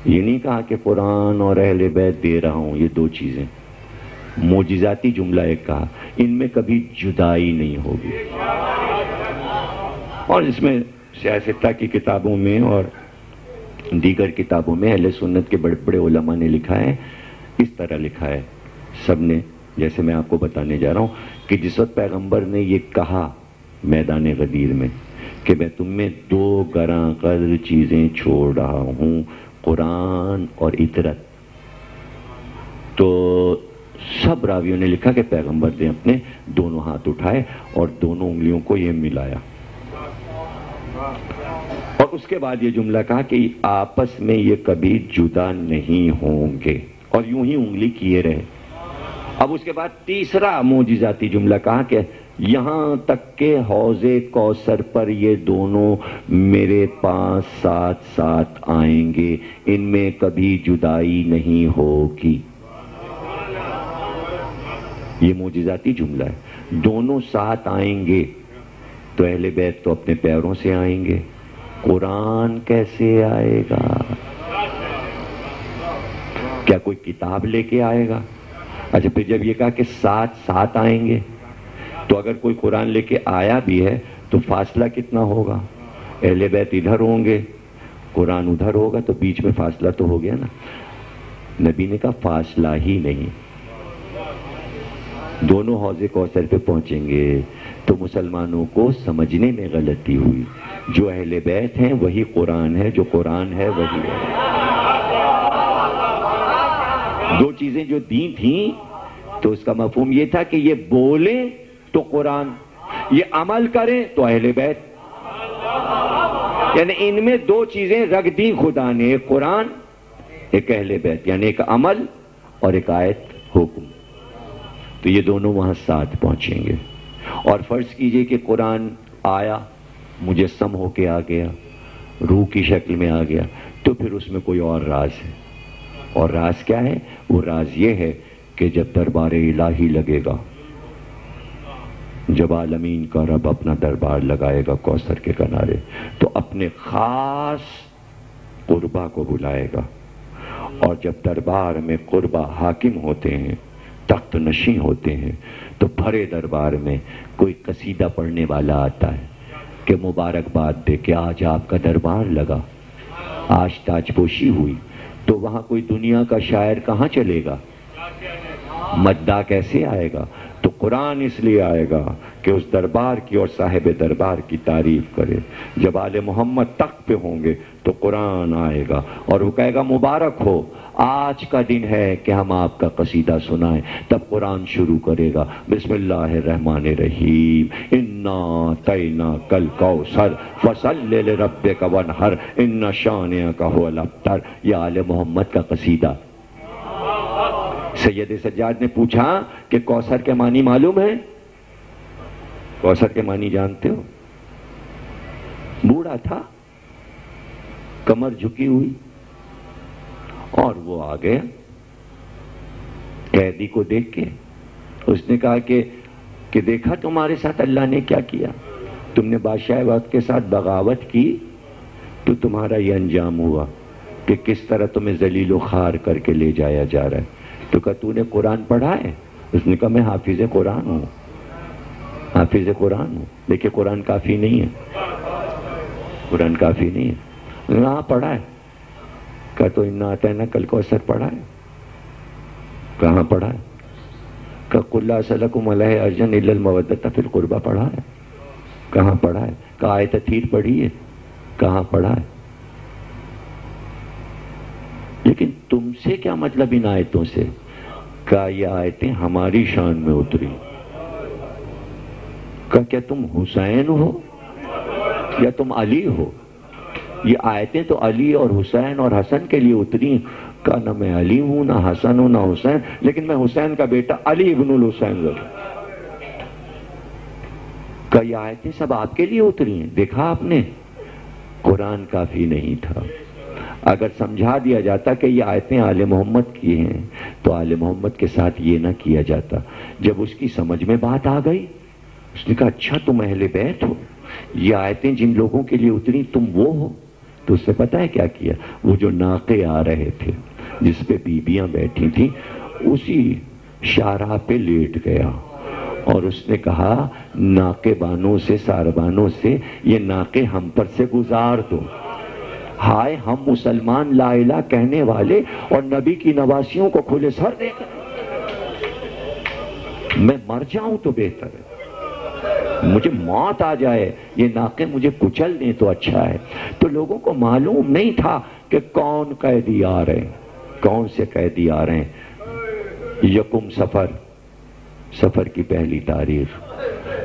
یہ نہیں کہا کہ قرآن اور اہل بیت دے رہا ہوں، یہ 2 چیزیں. معجزاتی جملہ ایک کہا، ان میں کبھی جدائی نہیں ہوگی. اور اس میں سیاستہ کی کتابوں میں اور دیگر کتابوں میں اہل سنت کے بڑے بڑے علماء نے لکھا ہے، اس طرح لکھا ہے سب نے، جیسے میں آپ کو بتانے جا رہا ہوں کہ جس وقت پیغمبر نے یہ کہا میدان غدیر میں کہ میں تم میں 2 گراں قدر چیزیں چھوڑ رہا ہوں، قرآن اور اطرت، تو سب راویوں نے لکھا کہ پیغمبر نے اپنے دونوں ہاتھ اٹھائے اور دونوں انگلیوں کو یہ ملایا، اور اس کے بعد یہ جملہ کہا کہ آپس میں یہ کبھی جدا نہیں ہوں گے، اور یوں ہی انگلی کیے رہے. اب اس کے بعد تیسرا معجزاتی جملہ کہا کہ یہاں تک کہ حوض کوثر پر یہ دونوں میرے پاس ساتھ ساتھ آئیں گے، ان میں کبھی جدائی نہیں ہوگی. یہ معجزاتی جملہ ہے. دونوں ساتھ آئیں گے، تو اہل بیت تو اپنے پیروں سے آئیں گے، قرآن کیسے آئے گا؟ کیا کوئی کتاب لے کے آئے گا؟ اچھا پھر جب یہ کہا کہ ساتھ ساتھ آئیں گے، تو اگر کوئی قرآن لے کے آیا بھی ہے تو فاصلہ کتنا ہوگا؟ اہل بیت ادھر ہوں گے، قرآن ادھر ہوگا، تو بیچ میں فاصلہ تو ہو گیا نا. نبی نے کہا فاصلہ ہی نہیں، دونوں حوض کوثر پہ پہنچیں گے. تو مسلمانوں کو سمجھنے میں غلطی ہوئی. جو اہل بیت ہیں وہی قرآن ہے، جو قرآن ہے وہی ہے. 2 چیزیں جو دین تھیں، تو اس کا مفہوم یہ تھا کہ یہ بولیں تو قرآن، یہ عمل کریں تو اہل بیت. یعنی ان میں 2 چیزیں رکھ دی خدا نے، ایک قرآن ایک اہل بیت، یعنی ایک عمل اور ایک آیت حکم. تو یہ دونوں وہاں ساتھ پہنچیں گے. اور فرض کیجئے کہ قرآن آیا، مجسم ہو کے آ گیا، روح کی شکل میں آ گیا، تو پھر اس میں کوئی اور راز ہے. اور راز کیا ہے؟ وہ راز یہ ہے کہ جب دربار الہی لگے گا، جب عالمین کا رب اپنا دربار لگائے گا کوثر کے کنارے، تو اپنے خاص قربا کو بلائے گا. اور جب دربار میں قربا حاکم ہوتے ہیں، تخت نشین ہوتے ہیں، تو بھرے دربار میں کوئی قصیدہ پڑھنے والا آتا ہے کہ مبارکباد دے کہ آج آپ کا دربار لگا، آج تاج پوشی ہوئی. تو وہاں کوئی دنیا کا شاعر کہاں چلے گا؟ مداح کیسے آئے گا؟ تو قرآن اس لیے آئے گا کہ اس دربار کی اور صاحب دربار کی تعریف کرے. جب آل محمد تخت پہ ہوں گے تو قرآن آئے گا اور وہ کہے گا مبارک ہو آج کا دن ہے کہ ہم آپ کا قصیدہ سنائیں. تب قرآن شروع کرے گا. بسم اللہ الرحمن الرحیم. انا اعطیناک الکوثر فصل لربک وانحر ان شانئک هو الابتر. یہ آل محمد کا قصیدہ. سید سجاد نے پوچھا کہ کوثر کے معنی معلوم ہے؟ کوثر کے معنی جانتے ہو؟ بوڑھا تھا، کمر جھکی ہوئی، اور وہ آ گیا قیدی کو دیکھ کے. اس نے کہا کہ دیکھا تمہارے ساتھ اللہ نے کیا کیا؟ تم نے بادشاہ وقت کے ساتھ بغاوت کی تو تمہارا یہ انجام ہوا کہ کس طرح تمہیں ذلیل و خوار کر کے لے جایا جا رہا ہے. تو کہا تو نے قرآن پڑھا ہے؟ اس نے کہا میں حافظ قرآن ہوں، حافظ قرآن ہوں. دیکھیں قرآن کافی نہیں ہے، قرآن کافی نہیں ہے. ہاں پڑھا ہے. کہا تو انا اعطیناک الکوثر پڑھا ہے؟ کہاں پڑھا ہے؟ کہا قل لا اسألکم علیہ اجرا الا المودۃ فی القربی پڑھا ہے؟ کہاں پڑھا ہے؟ کہا آیت تطہیر پڑھی ہے؟ کہاں پڑھا ہے؟ لیکن تم سے کیا مطلب ان آیتوں سے؟ کہا یہ آیتیں ہماری شان میں اتری. کہا کیا تم حسین ہو یا تم علی ہو؟ یہ آیتیں تو علی اور حسین اور حسن کے لیے اتری. کہا نہ میں علی ہوں نہ حسن ہوں نہ حسین، لیکن میں حسین کا بیٹا علی ابن الحسین ہوں. کہا یہ آیتیں سب آپ کے لیے اتری ہیں. دیکھا آپ نے قرآن کافی نہیں تھا. اگر سمجھا دیا جاتا کہ یہ آیتیں آل محمد کی ہیں تو آل محمد کے ساتھ یہ نہ کیا جاتا. جب اس کی سمجھ میں بات آ گئی اس نے کہا اچھا تم اہل بیت ہو، یہ آیتیں جن لوگوں کے لیے اتری تم وہ ہو. تو اس سے پتہ ہے کیا کیا؟ وہ جو ناقے آ رہے تھے جس پہ بیبیاں بیٹھی تھیں اسی شاہراہ پہ لیٹ گیا اور اس نے کہا ناقے بانوں سے ساربانوں سے یہ ناقے ہم پر سے گزار دو. ہائے ہم مسلمان لا الہ کہنے والے اور نبی کی نواسیوں کو کھلے سر دے کر میں مر جاؤں تو بہتر ہے، مجھے موت آ جائے، یہ ناقے مجھے کچل دیں تو اچھا ہے. تو لوگوں کو معلوم نہیں تھا کہ کون قیدی آ رہے ہیں، کون سے قیدی آ رہے ہیں. یکم سفر کی پہلی تاریخ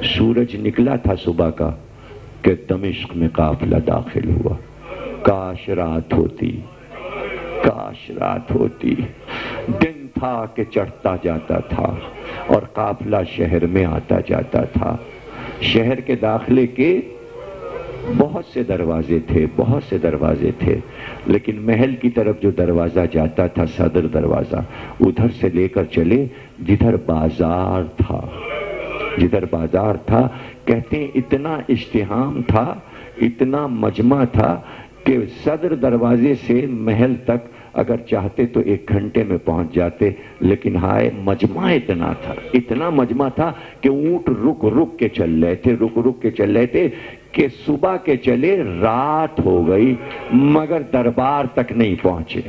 سورج نکلا تھا صبح کا کہ دمشق میں قافلہ داخل ہوا. کاش رات ہوتی، کاش رات ہوتی. دن تھا کہ چڑھتا جاتا تھا اور قافلہ شہر میں آتا جاتا تھا. شہر کے داخلے کے بہت سے دروازے تھے، بہت سے دروازے تھے، لیکن محل کی طرف جو دروازہ جاتا تھا صدر دروازہ، ادھر سے لے کر چلے جدھر بازار تھا، جدھر بازار تھا. کہتے ہیں اتنا ازدحام تھا، اتنا مجمع تھا کہ صدر دروازے سے محل تک اگر چاہتے تو 1 گھنٹے میں پہنچ جاتے، لیکن ہائے مجمع اتنا تھا، اتنا مجمع تھا کہ اونٹ رک رک کے چل رہے تھے، رک رک کے چل رہے تھے کہ صبح کے چلے رات ہو گئی مگر دربار تک نہیں پہنچے،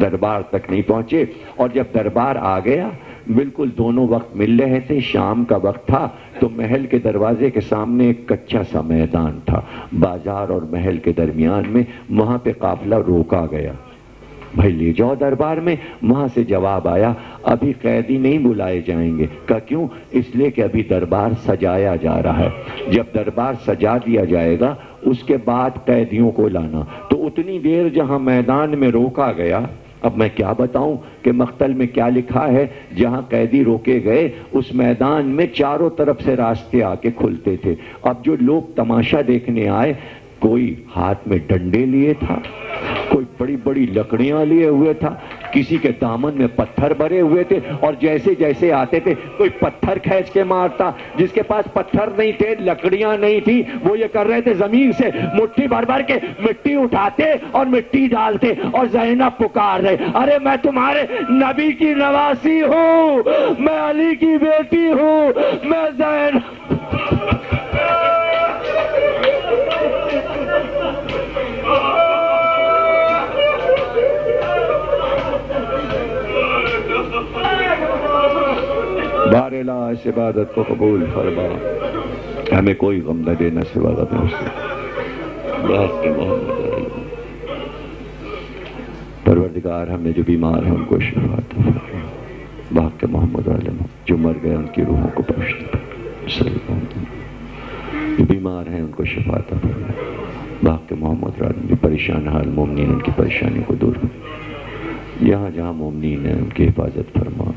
دربار تک نہیں پہنچے. اور جب دربار آ گیا بالکل دونوں وقت مل رہے تھے، شام کا وقت تھا تو محل کے دروازے کے سامنے ایک کچا سا میدان تھا بازار اور محل کے درمیان میں، وہاں پہ قافلہ روکا گیا. بھائی لے جاؤ دربار میں. وہاں سے جواب آیا ابھی قیدی نہیں بلائے جائیں گے. کہ کیوں؟ اس لیے کہ ابھی دربار سجایا جا رہا ہے، جب دربار سجا دیا جائے گا اس کے بعد قیدیوں کو لانا. تو اتنی دیر جہاں میدان میں روکا گیا، اب میں کیا بتاؤں کہ مقتل میں کیا لکھا ہے. جہاں قیدی روکے گئے اس میدان میں چاروں طرف سے راستے آ کے کھلتے تھے. اب جو لوگ تماشا دیکھنے آئے کوئی ہاتھ میں ڈنڈے لیے تھا، کوئی بڑی بڑی لکڑیاں لیے ہوئے تھا، کسی کے دامن میں پتھر بھرے ہوئے تھے اور جیسے جیسے آتے تھے کوئی پتھر کھینچ کے مارتا. جس کے پاس پتھر نہیں تھے، لکڑیاں نہیں تھی، وہ یہ کر رہے تھے زمین سے مٹھی بھر بھر کے مٹی اٹھاتے اور مٹی ڈالتے اور زینب پکار رہے ارے میں تمہارے نبی کی نواسی ہوں، میں علی کی بیٹی ہوں، میں زینب. بار الہ اس عبادت کو قبول فرما، ہمیں کوئی غم نہ دینا سوا غم اس سے. پروردگار ہم میں جو بیمار ہیں ان کو شفا عطا فرما، بحق محمد عالم جو مر گئے ان کی روحوں کو بخش دے، جو بیمار ہیں ان کو شفا عطا فرما، بحق محمد عالم جو پریشان حال مومنین ان کی پریشانی کو دور کر، جہاں جہاں مومنین ہیں ان کی حفاظت فرما،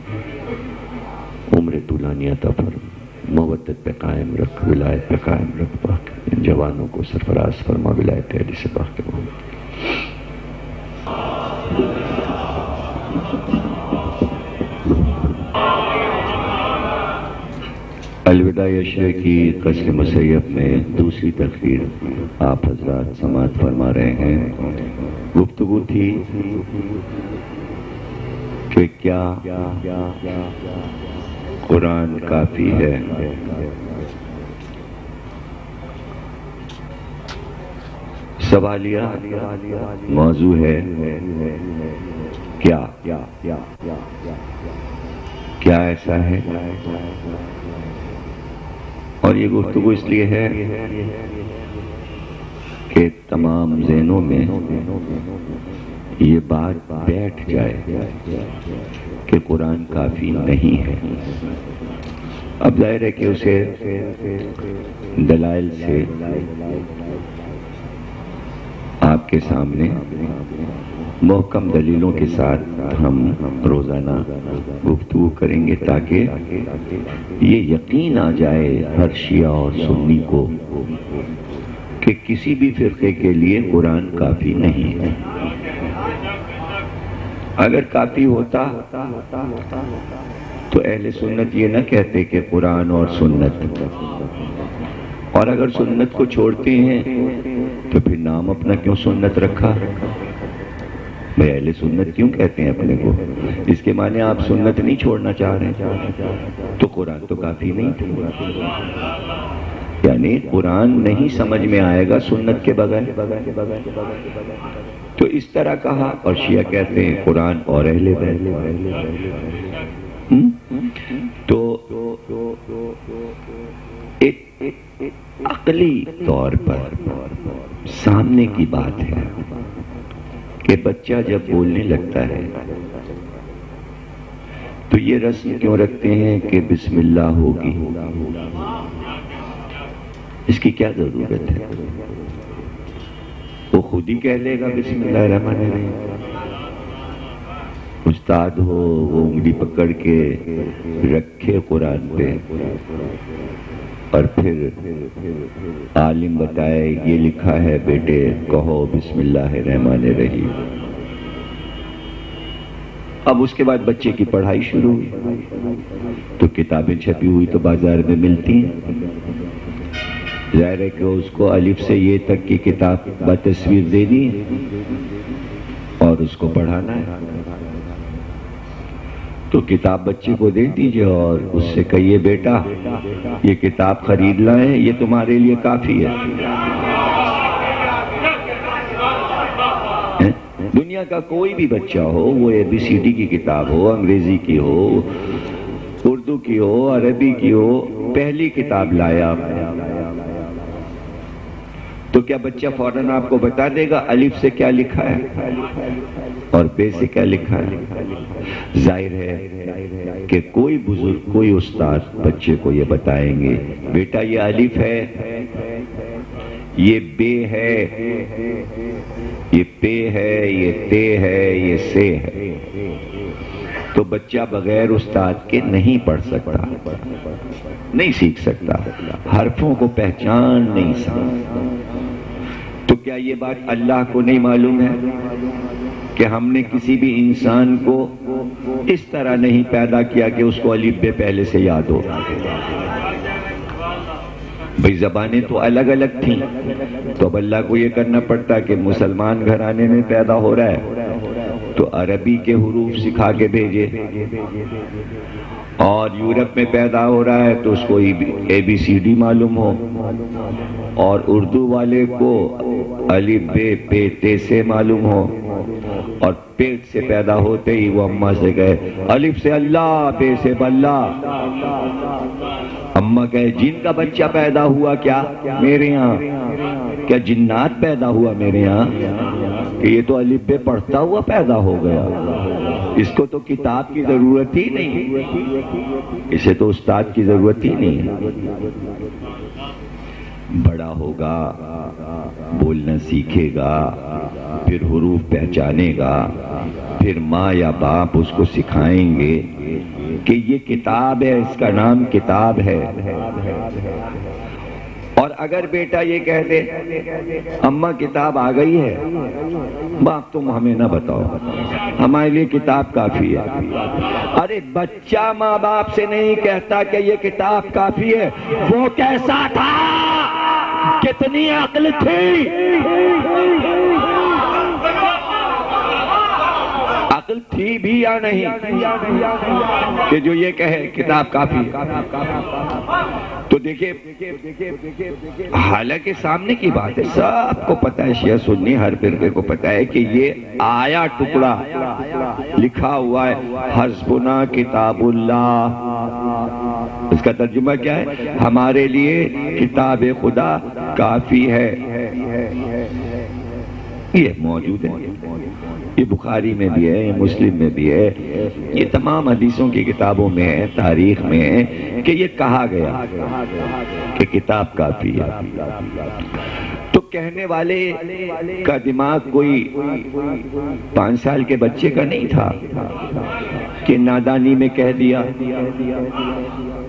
عمر طولانی عطا فرما، مودت پہ قائم رکھ، ولایت پہ قائم رکھ، پاک ان جوانوں کو سرفراز فرما ولایت علی سے پاک محمد۔ الوداع عشرے کی قصر مسیب میں دوسری تقریر آپ حضرات سماعت فرما رہے ہیں۔ گفتگو تھی کہ کیا قرآن کافی ہے؟ سوالیہ موضوع ہے کیا ایسا ہے؟ اور یہ گفتگو اس لیے ہے کہ تمام ذہنوں میں یہ بات بیٹھ جائے کہ قرآن کافی نہیں ہے۔ اب ظاہر ہے کہ اسے دلائل سے آپ کے سامنے محکم دلیلوں کے ساتھ ہم روزانہ گفتگو کریں گے تاکہ یہ یقین آ جائے ہر شیعہ اور سنی کو کہ کسی بھی فرقے کے لیے قرآن کافی نہیں ہے۔ اگر کافی ہوتا تو اہل سنت یہ نہ کہتے کہ قرآن اور سنت، اور اگر سنت کو چھوڑتے ہیں تو پھر نام اپنا کیوں سنت رکھا؟ بھئی اہل سنت کیوں کہتے ہیں اپنے کو؟ اس کے معنی آپ سنت نہیں چھوڑنا چاہ رہے ہیں، تو قرآن تو کافی نہیں تھا، یعنی قرآن نہیں سمجھ میں آئے گا سنت کے بغیر، تو اس طرح کہا۔ اور شیعہ کہتے ہیں قرآن اور اہل بیت، تو ایک عقلی طور پر سامنے کی بات ہے کہ بچہ جب بولنے لگتا ہے تو یہ رسم کیوں رکھتے ہیں کہ بسم اللہ ہوگی؟ اس کی کیا ضرورت ہے؟ وہ خود ہی کہہ لے گا بسم اللہ الرحمن الرحیم۔ استاد ہو وہ انگلی پکڑ کے رکھے قرآن پہ اور پھر عالم بتائے یہ لکھا ہے بیٹے کہو بسم اللہ الرحمن الرحیم۔ اب اس کے بعد بچے کی پڑھائی شروع ہوئی تو کتابیں چھپی ہوئی تو بازار میں ملتی ہیں، ظاہر ہے کہ اس کو الف سے یہ تک کی کتاب بتصویر دے دی اور اس کو پڑھانا ہے، تو کتاب بچے کو دے دیجئے اور اس سے کہیے بیٹا یہ کتاب خرید لائیں، یہ تمہارے لیے کافی ہے۔ دنیا کا کوئی بھی بچہ ہو، وہ ABCD کی کتاب ہو، انگریزی کی ہو، اردو کی ہو، عربی کی ہو، پہلی کتاب لایا تو کیا بچہ فوراً آپ کو بتا دے گا الف سے کیا لکھا ہے اور بے سے کیا لکھا ہے؟ ظاہر ہے کہ کوئی بزرگ کوئی استاد بچے کو یہ بتائیں گے بیٹا یہ الف ہے، یہ بے ہے، یہ پے ہے، یہ تے ہے، یہ سے ہے، تو بچہ بغیر استاد کے نہیں پڑھ سکتا، نہیں سیکھ سکتا، حرفوں کو پہچان نہیں سکتا۔ تو کیا یہ بات اللہ کو نہیں معلوم ہے کہ ہم نے کسی بھی انسان کو اس طرح نہیں پیدا کیا کہ اس کو الف بے پہلے سے یاد ہو؟ بھئی زبانیں تو الگ الگ تھیں، تو اب اللہ کو یہ کرنا پڑتا کہ مسلمان گھرانے میں پیدا ہو رہا ہے تو عربی کے حروف سکھا کے بھیجے، اور یورپ میں پیدا ہو رہا ہے تو اس کو ABCD معلوم ہو، اور اردو والے کو الف بے پے تے سے معلوم ہو، اور پیٹ سے پیدا ہوتے ہی وہ اماں سے کہے الف سے اللہ بے سے بلہ، اماں کہے جن کا بچہ پیدا ہوا کیا میرے ہاں؟ کیا جنات پیدا ہوا میرے ہاں؟ کہ یہ تو الف بے پڑھتا ہوا پیدا ہو گیا، اس کو تو کتاب کی ضرورت ہی نہیں، اسے تو استاد کی ضرورت ہی نہیں ہے۔ بڑا ہوگا، بولنا سیکھے گا، پھر حروف پہچانے گا، پھر ماں یا باپ اس کو سکھائیں گے کہ یہ کتاب ہے، اس کا نام کتاب ہے۔ اور اگر بیٹا یہ کہہ دے اماں کتاب آ گئی ہے، باپ تم ہمیں نہ بتاؤ، ہمارے لیے کتاب کافی ہے۔ ارے بچہ ماں باپ سے نہیں کہتا کہ یہ کتاب کافی ہے، وہ کیسا تھا، کتنی عقل تھی، عقل تھی بھی یا نہیں کہ جو یہ کہے کتاب کافی ہے۔ تو دیکھیں حالانکہ سامنے کی بات ہے، سب کو پتا ہے، شیعہ سنی ہر فرقے کو پتا ہے کہ یہ آیا ٹکڑا لکھا ہوا ہے حسبنا کتاب اللہ، اس کا ترجمہ کیا ہے؟ ہمارے لیے کتاب خدا کافی ہے۔ یہ موجود ہے، یہ بخاری میں بھی ہے، مسلم میں بھی ہے، یہ تمام حدیثوں کی کتابوں میں ہے، تاریخ میں ہے کہ یہ کہا گیا کہ کتاب کافی ہے۔ تو کہنے والے کا دماغ کوئی 5 سال کے بچے کا نہیں تھا کہ نادانی میں کہہ دیا۔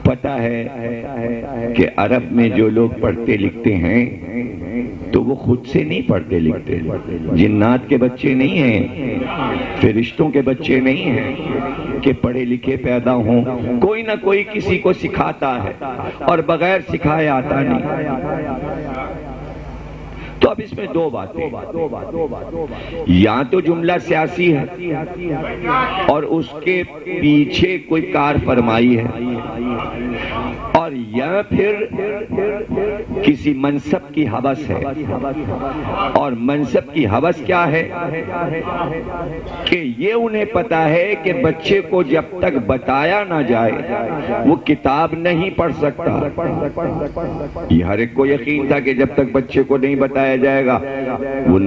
پتہ ہے کہ عرب میں جو لوگ پڑھتے لکھتے ہیں تو وہ خود سے نہیں پڑھتے لکھتے، جنات کے بچے نہیں ہیں، فرشتوں کے بچے نہیں ہیں کہ پڑھے لکھے پیدا ہوں، کوئی نہ کوئی کسی کو سکھاتا ہے اور بغیر سکھائے آتا نہیں۔ تو اب اس میں دو باتیں، یا تو جملہ سیاسی ہے اور اس کے پیچھے کوئی کار فرمائی ہے، اور یا پھر کسی منصب کی ہوس ہے۔ اور منصب کی ہوس کیا ہے کہ یہ انہیں پتا ہے کہ بچے کو جب تک بتایا نہ جائے وہ کتاب نہیں پڑھ سکتا۔ یہ ہر ایک کو یقین تھا کہ جب تک بچے کو نہیں بتایا جائے گا وہ